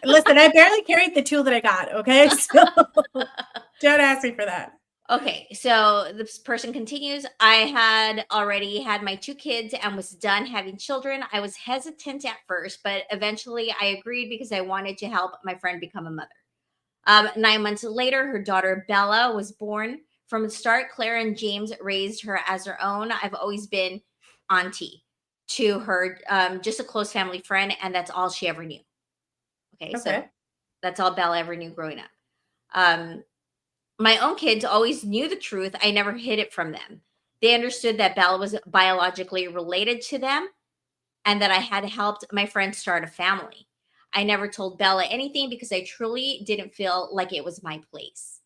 Listen, I barely carried the tool that I got. Okay, so don't ask me for that. Okay, so this person continues. I had already had my 2 kids and was done having children. I was hesitant at first, but eventually I agreed because I wanted to help my friend become a mother. 9 months later, her daughter Bella was born. From the start, Claire and James raised her as their own. I've always been auntie to her, just a close family friend, and that's all she ever knew. Okay, so that's all Bella ever knew growing up. My own kids always knew the truth. I never hid it from them. They understood that Bella was biologically related to them and that I had helped my friend start a family. I never told Bella anything because I truly didn't feel like it was my place.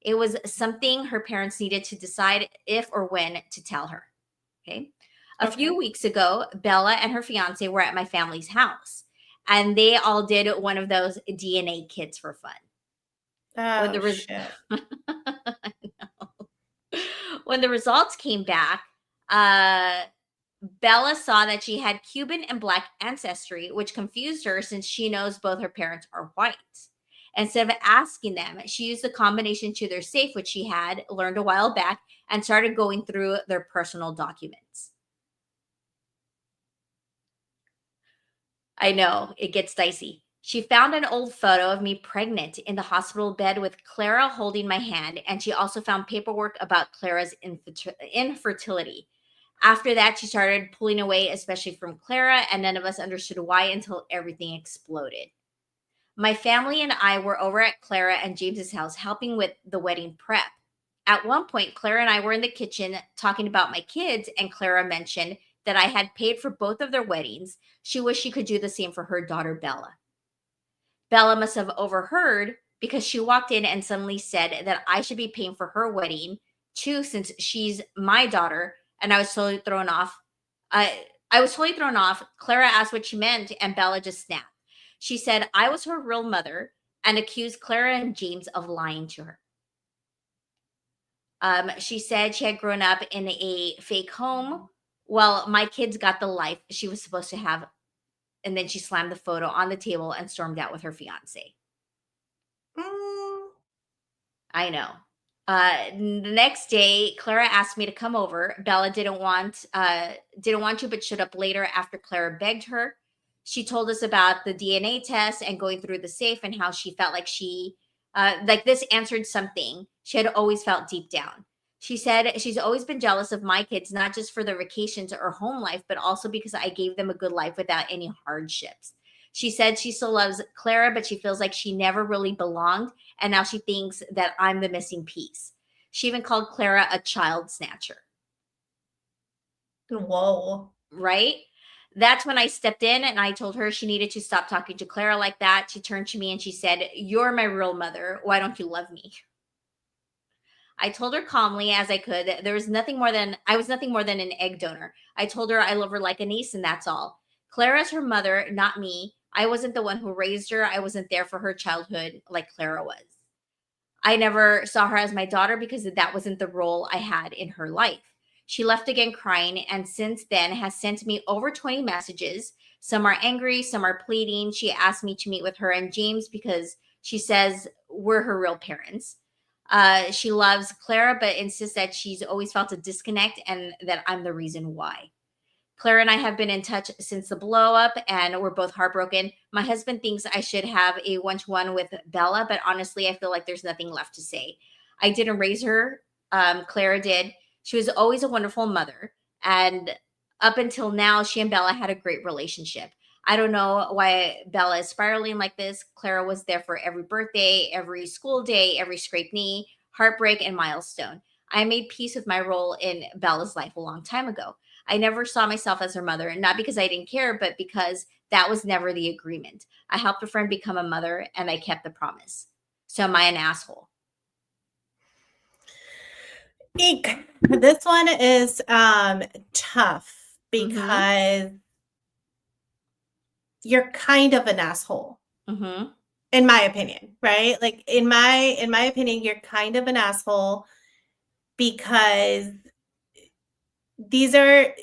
It was something her parents needed to decide if or when to tell her. Okay. A few weeks ago, Bella and her fiance were at my family's house, and they all did one of those DNA kits for fun. Shit. When the results came back, Bella saw that she had Cuban and Black ancestry, which confused her since she knows both her parents are white. Instead of asking them, she used the combination to their safe, which she had learned a while back, and started going through their personal documents. I know, it gets dicey. She found an old photo of me pregnant in the hospital bed with Clara holding my hand, and she also found paperwork about Clara's infertility. After that, she started pulling away, especially from Clara, and none of us understood why until everything exploded. My family and I were over at Clara and James's house helping with the wedding prep. At one point, Clara and I were in the kitchen talking about my kids, and Clara mentioned that I had paid for both of their weddings. She wished she could do the same for her daughter, Bella. Bella must have overheard because she walked in and suddenly said that I should be paying for her wedding too, since she's my daughter, and I was totally thrown off. I was totally thrown off. Clara asked what she meant, and Bella just snapped. She said I was her real mother and accused Clara and James of lying to her. She said she had grown up in a fake home. Well, my kids got the life she was supposed to have. And then she slammed the photo on the table and stormed out with her fiance. I know. The next day, Clara asked me to come over. Bella didn't want to, but showed up later after Clara begged her. She told us about the DNA test and going through the safe and how she felt like like this answered something she had always felt deep down. She said she's always been jealous of my kids, not just for their vacations or home life, but also because I gave them a good life without any hardships. She said she still loves Clara, but she feels like she never really belonged, and now she thinks that I'm the missing piece. She even called Clara a child snatcher. Whoa. Right? That's when I stepped in and I told her she needed to stop talking to Clara like that. She turned to me and she said, "You're my real mother. Why don't you love me?" I told her calmly as I could that I was nothing more than an egg donor. I told her I love her like a niece, and that's all. Clara's her mother, not me. I wasn't the one who raised her. I wasn't there for her childhood like Clara was. I never saw her as my daughter because that wasn't the role I had in her life. She left again crying, and since then has sent me over 20 messages. Some are angry, some are pleading. She asked me to meet with her and James because she says we're her real parents. She loves Clara, but insists that she's always felt a disconnect and that I'm the reason why. Clara and I have been in touch since the blow up, and we're both heartbroken. My husband thinks I should have a one-to-one with Bella, but honestly, I feel like there's nothing left to say. I didn't raise her. Clara did. She was always a wonderful mother, and up until now, she and Bella had a great relationship. I don't know why Bella is spiraling like this. Clara was there for every birthday, every school day, every scraped knee, heartbreak, and milestone. I made peace with my role in Bella's life a long time ago. I never saw myself as her mother, and not because I didn't care, but because that was never the agreement. I helped a friend become a mother, and I kept the promise. So am I an asshole? Eek. This one is tough because you're kind of an asshole. In my opinion, right? Like in my opinion, you're kind of an asshole because these are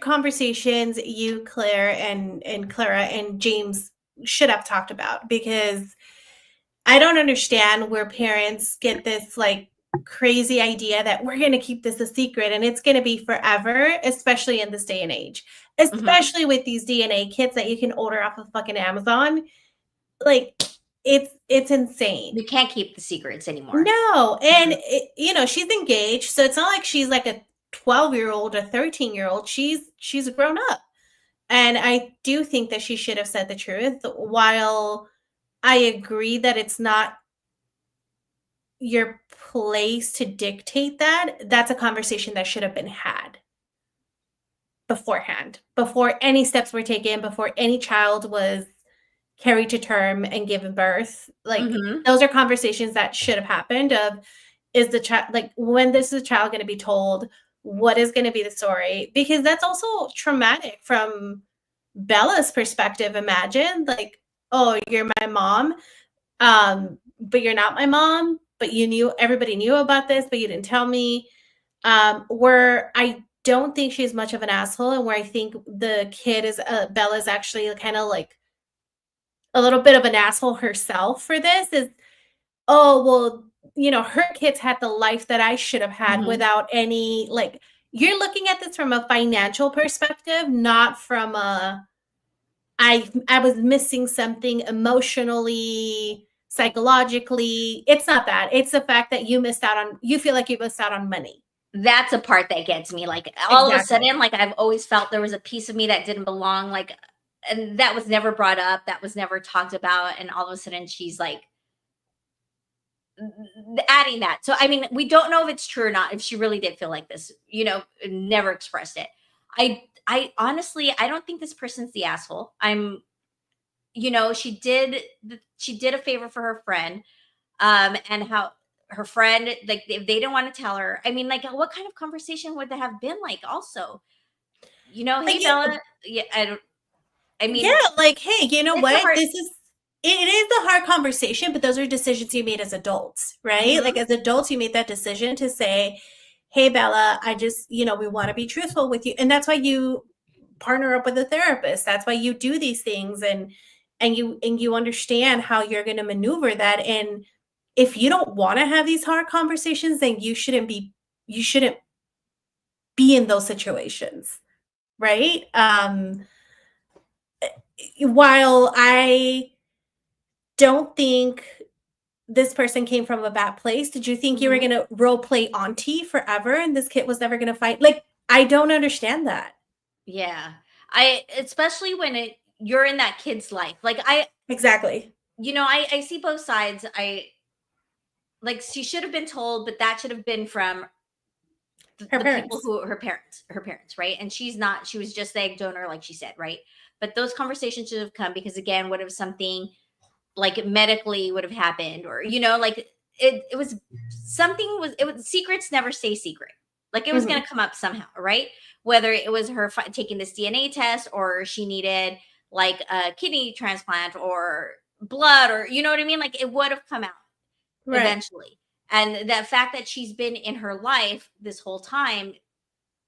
conversations you, Claire, and Clara and James should have talked about, because I don't understand where parents get this like crazy idea that we're going to keep this a secret and it's going to be forever, especially in this day and age, especially with these DNA kits that you can order off of fucking Amazon. Like it's insane. We can't keep the secrets anymore. No. And you know, she's engaged, so it's not like she's like a 12-year-old or 13-year-old. She's grown up. And I do think that she should have said the truth. While I agree that it's not your place to dictate that, that's a conversation that should have been had beforehand, before any steps were taken, before any child was carried to term and given birth. Like those are conversations that should have happened. Of, is the child, like, when this is a child going to be told, what is going to be the story? Because that's also traumatic from Bella's perspective. Imagine like, oh, you're my mom, but you're not my mom, but you knew, everybody knew about this, but you didn't tell me. Where I don't think she's much of an asshole, and where I think the kid is, Bella's actually kind of like a little bit of an asshole herself for this, is, oh, well, you know, her kids had the life that I should have had without any, like, you're looking at this from a financial perspective, not from a, I was missing something emotionally, psychologically. It's not that. It's the fact that you feel like you missed out on money. That's a part that gets me. Like all of a sudden, like I've always felt there was a piece of me that didn't belong. Like, and that was never brought up. That was never talked about. And all of a sudden she's like adding that. So, I mean, we don't know if it's true or not, if she really did feel like this, you know, never expressed it. I honestly, I don't think this person's the asshole. You know, she did a favor for her friend, and how her friend, like, if they didn't want to tell her, I mean, like, what kind of conversation would that have been like? Also, you know, hey, Bella, like, hey, you know what? It is a hard conversation, but those are decisions you made as adults, right? Like, as adults, you made that decision to say, hey, Bella, I just, you know, we want to be truthful with you. And that's why you partner up with a therapist. That's why you do these things, and you understand how you're going to maneuver that. And if you don't want to have these hard conversations, then you shouldn't be in those situations, right? While I don't think this person came from a bad place, did you think you were going to role play auntie forever and this kid was never going to fight? Like, I don't understand that. Yeah. Especially when you're in that kid's life. Like, exactly. You know, I see both sides. Like, she should have been told, but that should have been from the people who, her parents, right? And she was just the egg donor, like she said, right? But those conversations should have come, because again, what if something like medically would have happened, or, you know, like it was secrets never stay secret. Like, it was going to come up somehow, right? Whether it was her taking this DNA test, or she needed like a kidney transplant or blood, or, you know what I mean? Like, it would have come out eventually. And the fact that she's been in her life this whole time,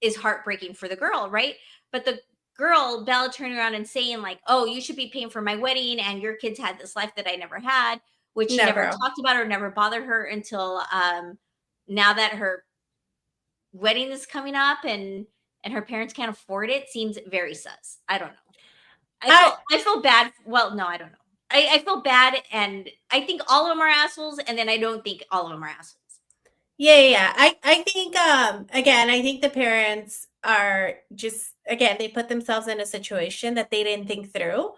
is heartbreaking for the girl, right? But the girl, Bella, turning around and saying like, oh, you should be paying for my wedding, and your kids had this life that I never had, which she never talked about or never bothered her until now that her wedding is coming up and her parents can't afford it, seems very sus. I don't know. I feel bad. Well, no, I don't know. I feel bad, and I think all of them are assholes, and then I don't think all of them are assholes. Yeah. I think again, I think the parents are just, again, they put themselves in a situation that they didn't think through.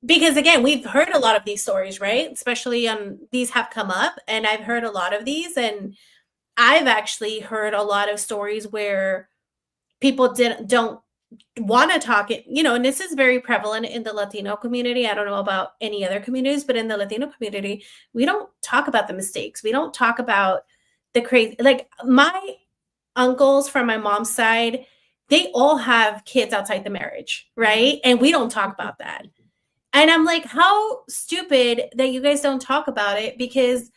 Because again, we've heard a lot of these stories, right? Especially these have come up, and I've heard a lot of these, and I've actually heard a lot of stories where people don't want to talk it, and this is very prevalent in the Latino community. I don't know about any other communities, but in the Latino community, we don't talk about the mistakes. We don't talk about the crazy, like my uncles from my mom's side, they all have kids outside the marriage, right? And we don't talk about that. And I'm like, how stupid that you guys don't talk about it, because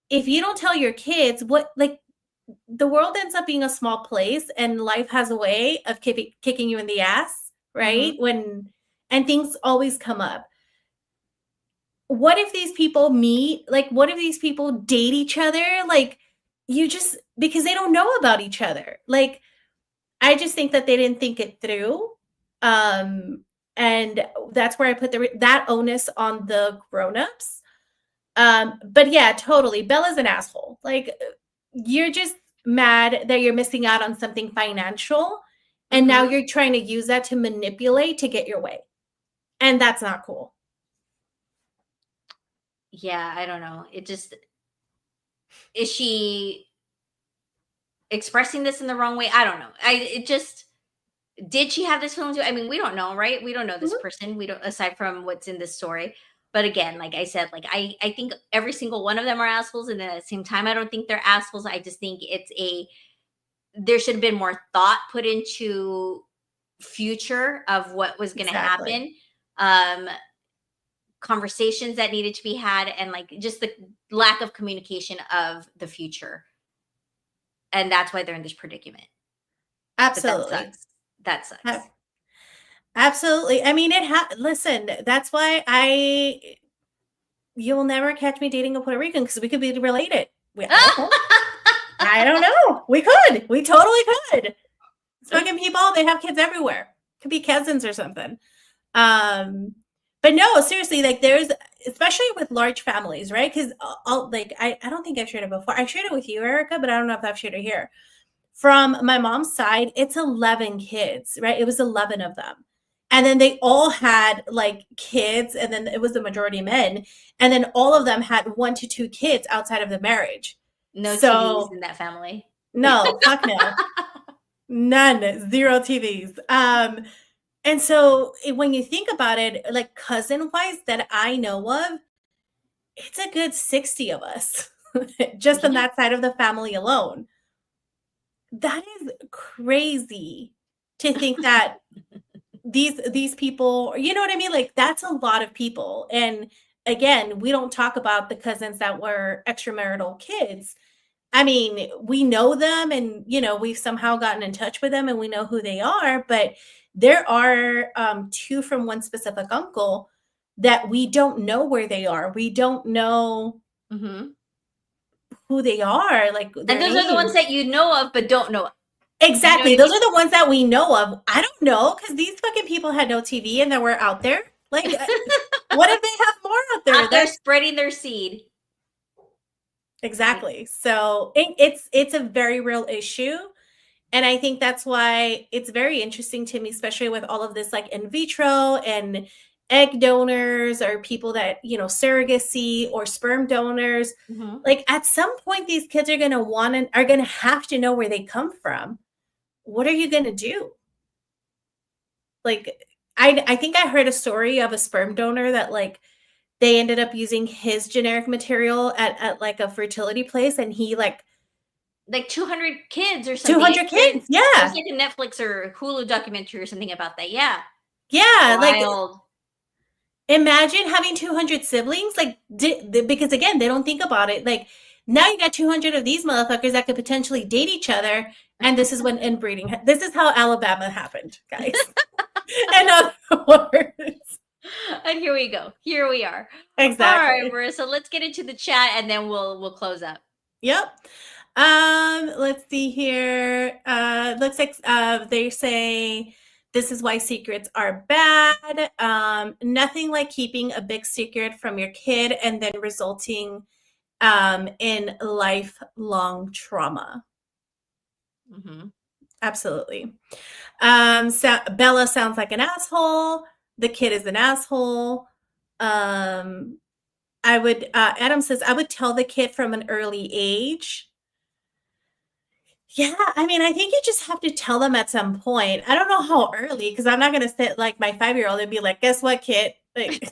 if you don't tell your kids the world ends up being a small place, and life has a way of kicking you in the ass, right? And things always come up. What if these people meet? Like, what if these people date each other? Like, because they don't know about each other. Like, I just think that they didn't think it through. And that's where I put that onus on the grown-ups. But yeah, totally. Bella's an asshole. Like, you're just mad that you're missing out on something financial, and now you're trying to use that to manipulate to get your way. And that's not cool. Yeah, I don't know. Is she expressing this in the wrong way? I don't know. Did she have this feeling too? I mean, we don't know, right? We don't know this person. We don't, aside from what's in this story. But again, like I said, like I think every single one of them are assholes, and then at the same time, I don't think they're assholes. I just think there should have been more thought put into future of what was going to happen, conversations that needed to be had, and like just the lack of communication of the future, and that's why they're in this predicament. Absolutely, that sucks. Absolutely. I mean, listen, that's why you'll never catch me dating a Puerto Rican, because we could be related. I don't know. We totally could. It's fucking people, they have kids everywhere. Could be cousins or something. But no, seriously, like there's, especially with large families, right? Because I don't think I've shared it before. I shared it with you, Erika, but I don't know if I've shared it here. From my mom's side, it's 11 kids, right? It was 11 of them. And then they all had like kids, and then it was the majority men. And then all of them had 1 to 2 kids outside of the marriage. No TVs in that family. No, fuck no. None, 0 TVs. And so when you think about it, like cousin-wise that I know of, it's a good 60 of us just on that side of the family alone. That is crazy to think that these people, you know what I mean? Like, that's a lot of people. And again, we don't talk about the cousins that were extramarital kids. I mean, we know them, and we've somehow gotten in touch with them, and we know who they are, but there are 2 from one specific uncle that we don't know where they are. We don't know who they are. Like, and those are the ones that you know of but don't know of. Exactly. You know, those are the ones that we know of. I don't know, because these fucking people had no TV and they were out there. Like, what if they have more out there? They're spreading their seed. Exactly. So it's a very real issue. And I think that's why it's very interesting to me, especially with all of this like in vitro and egg donors, or people that, surrogacy or sperm donors. Like, at some point, these kids are going to have to know where they come from. What are you going to do? Like, I think I heard a story of a sperm donor that like they ended up using his generic material at like a fertility place, and he like 200 kids or something. 200 kids, yeah. There's like a Netflix or Hulu documentary or something about that. Yeah. Wild. Like, imagine having 200 siblings, like because again, they don't think about it. Like, Now you got 200 of these motherfuckers that could potentially date each other. And this is when inbreeding, this is how Alabama happened, guys. In other words. And here we go. Here we are. Exactly. All right, Marissa, let's get into the chat and then we'll close up. Yep. Let's see here. Looks like they say this is why secrets are bad. Nothing like keeping a big secret from your kid and then resulting in lifelong trauma. Mm-hmm. Absolutely. So Bella sounds like an asshole. The kid is an asshole. Adam says, I would tell the kid from an early age. Yeah, I mean, I think you just have to tell them at some point. I don't know how early, because I'm not going to sit like my 5-year-old and be like, guess what, kid? Like,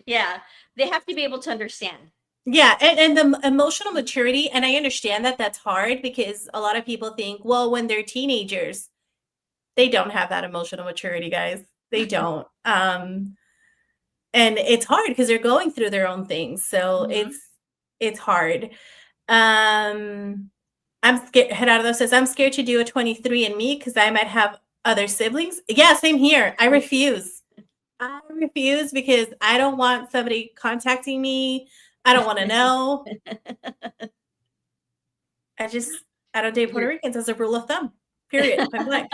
yeah, they have to be able to understand. Yeah, and the emotional maturity, and I understand that that's hard because a lot of people think, well, when they're teenagers, they don't have that emotional maturity, guys. They don't. And it's hard because they're going through their own things. So it's hard. I'm scared. Head out of those says, I'm scared to do a 23andMe because I might have other siblings. Yeah, same here. I refuse. I refuse because I don't want somebody contacting me. I don't want to know. I don't date Puerto Ricans as a rule of thumb. Period. I'm black.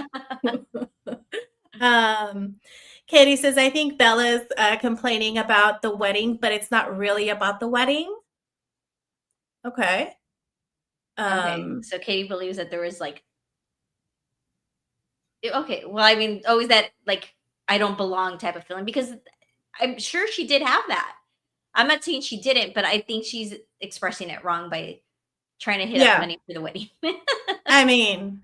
Katie says, I think Bella's complaining about the wedding, but it's not really about the wedding. Okay. So Katie believes that there was like, okay, well, I mean, always that like I don't belong type of feeling, because I'm sure she did have that. I'm not saying she didn't, but I think she's expressing it wrong by trying to hit up money for the wedding. I mean,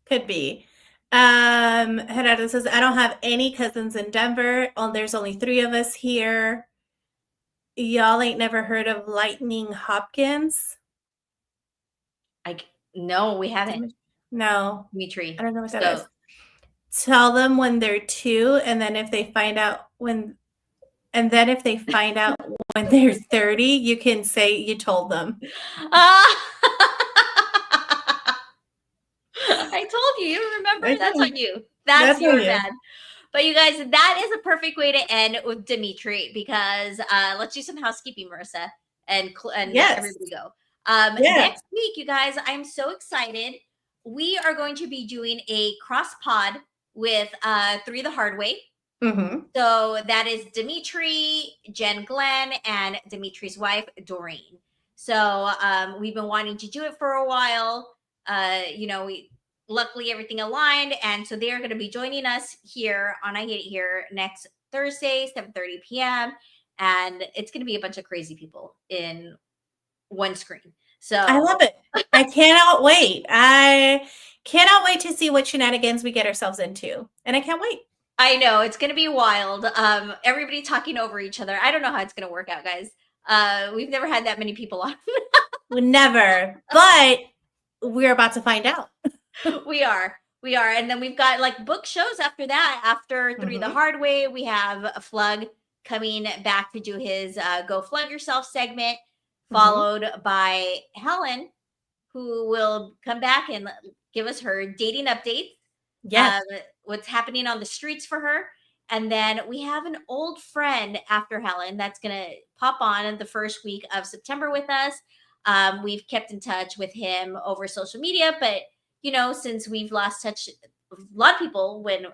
could be. Gerardo says, I don't have any cousins in Denver. There's only 3 of us here. Y'all ain't never heard of Lightning Hopkins? No, we haven't. No. Dimitri. I don't know what that is. Tell them when they're 2, and then if they find out when they're 30, you can say you told them. I told you. You remember? That's on you. That's your bad. But you guys, that is a perfect way to end with Dimitri, because let's do some housekeeping, Marissa, and let everybody go. Next week, you guys, I'm so excited. We are going to be doing a cross pod with 3 the Hard Way. Mm-hmm. So that is Dimitri, Jen Glenn, and Dimitri's wife, Doreen. So we've been wanting to do it for a while. Luckily everything aligned, and so they're going to be joining us here on I Hate It Here next Thursday, 7:30 p.m. And it's going to be a bunch of crazy people in one screen. So I love it. I cannot wait. I cannot wait to see what shenanigans we get ourselves into, and I can't wait. I know it's going to be wild. Everybody talking over each other. I don't know how it's going to work out, guys. We've never had that many people on. Never, but we're about to find out. We are. And then we've got like book shows after that. After 3 the Hard Way, we have a Flug coming back to do his Go Flug Yourself segment, followed by Helen, who will come back and give us her dating updates. Yes. What's happening on the streets for her. And then we have an old friend after Helen that's going to pop on in the first week of September with us. We've kept in touch with him over social media, but since we've lost touch, a lot of people when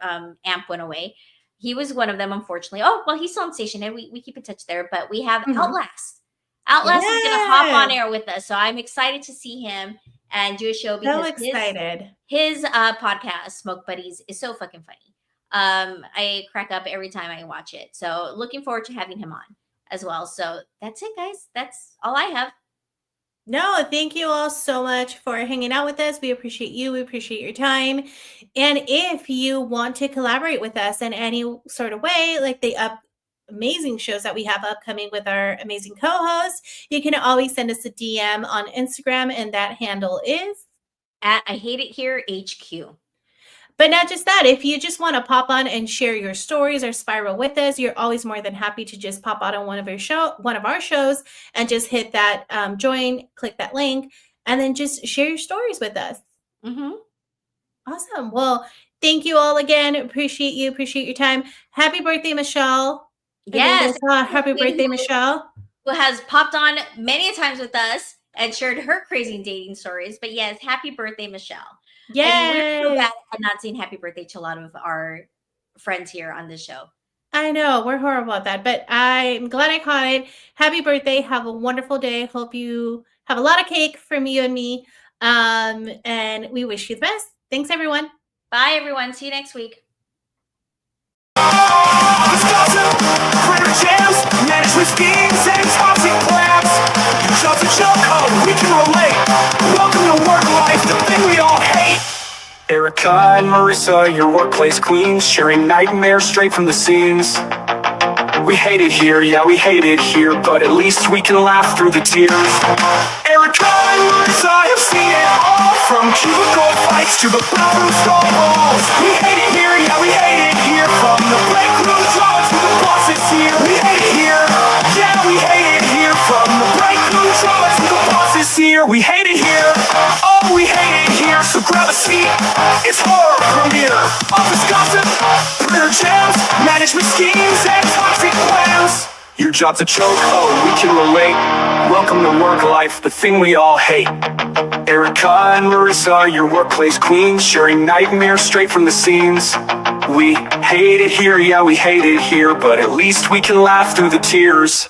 AMP went away, he was one of them, unfortunately. Oh, well, he's still on station, and we keep in touch there. But we have Outlast. Outlast is going to hop on air with us, so I'm excited to see him and do a show because his podcast, Smoke Buddies, is so fucking funny. I crack up every time I watch it. So looking forward to having him on as well. So that's it, guys. That's all I have. No, thank you all so much for hanging out with us. We appreciate you. We appreciate your time. And if you want to collaborate with us in any sort of way, like the amazing shows that we have upcoming with our amazing co-hosts, you can always send us a DM on Instagram, and that handle is at I Hate It Here HQ. But not just that, if you just want to pop on and share your stories or spiral with us, you're always more than happy to just pop out on one of our shows and just hit that join, click that link, and then just share your stories with us. Awesome. Well, thank you all again. Appreciate your time. Happy birthday, Michelle. Yes. Happy birthday, Michelle. Who has popped on many times with us and shared her crazy dating stories. But yes, happy birthday, Michelle. Yeah. We're so bad at not saying happy birthday to a lot of our friends here on this show. I know, we're horrible at that, but I'm glad I caught it. Happy birthday. Have a wonderful day. Hope you have a lot of cake from you and me. And we wish you the best. Thanks, everyone. Bye, everyone. See you next week. Management schemes and toxic plans. Your job's a joke, oh, we can relate. Welcome to work life, the thing we all hate. Erika and Marissa, your workplace queens, sharing nightmares straight from the scenes. We hate it here, yeah, we hate it here, but at least we can laugh through the tears. Erika and Marissa have seen it all, from cubicle fights to the bathroom stall balls. We hate it here, yeah, we hate it here, from the break room drama to the bosses here. We hate it here, yeah, we hate it here, from the break room drama to the bosses here. We hate it here, oh, we hate it here, so grab a seat, it's horror premiere. Office gossip, printer jams, management schemes and toxic plans. Your job's a joke, oh, we can relate. Welcome to work life, the thing we all hate. Erika and Marissa, your workplace queens, sharing nightmares straight from the scenes. We hate it here, yeah, we hate it here, but at least we can laugh through the tears.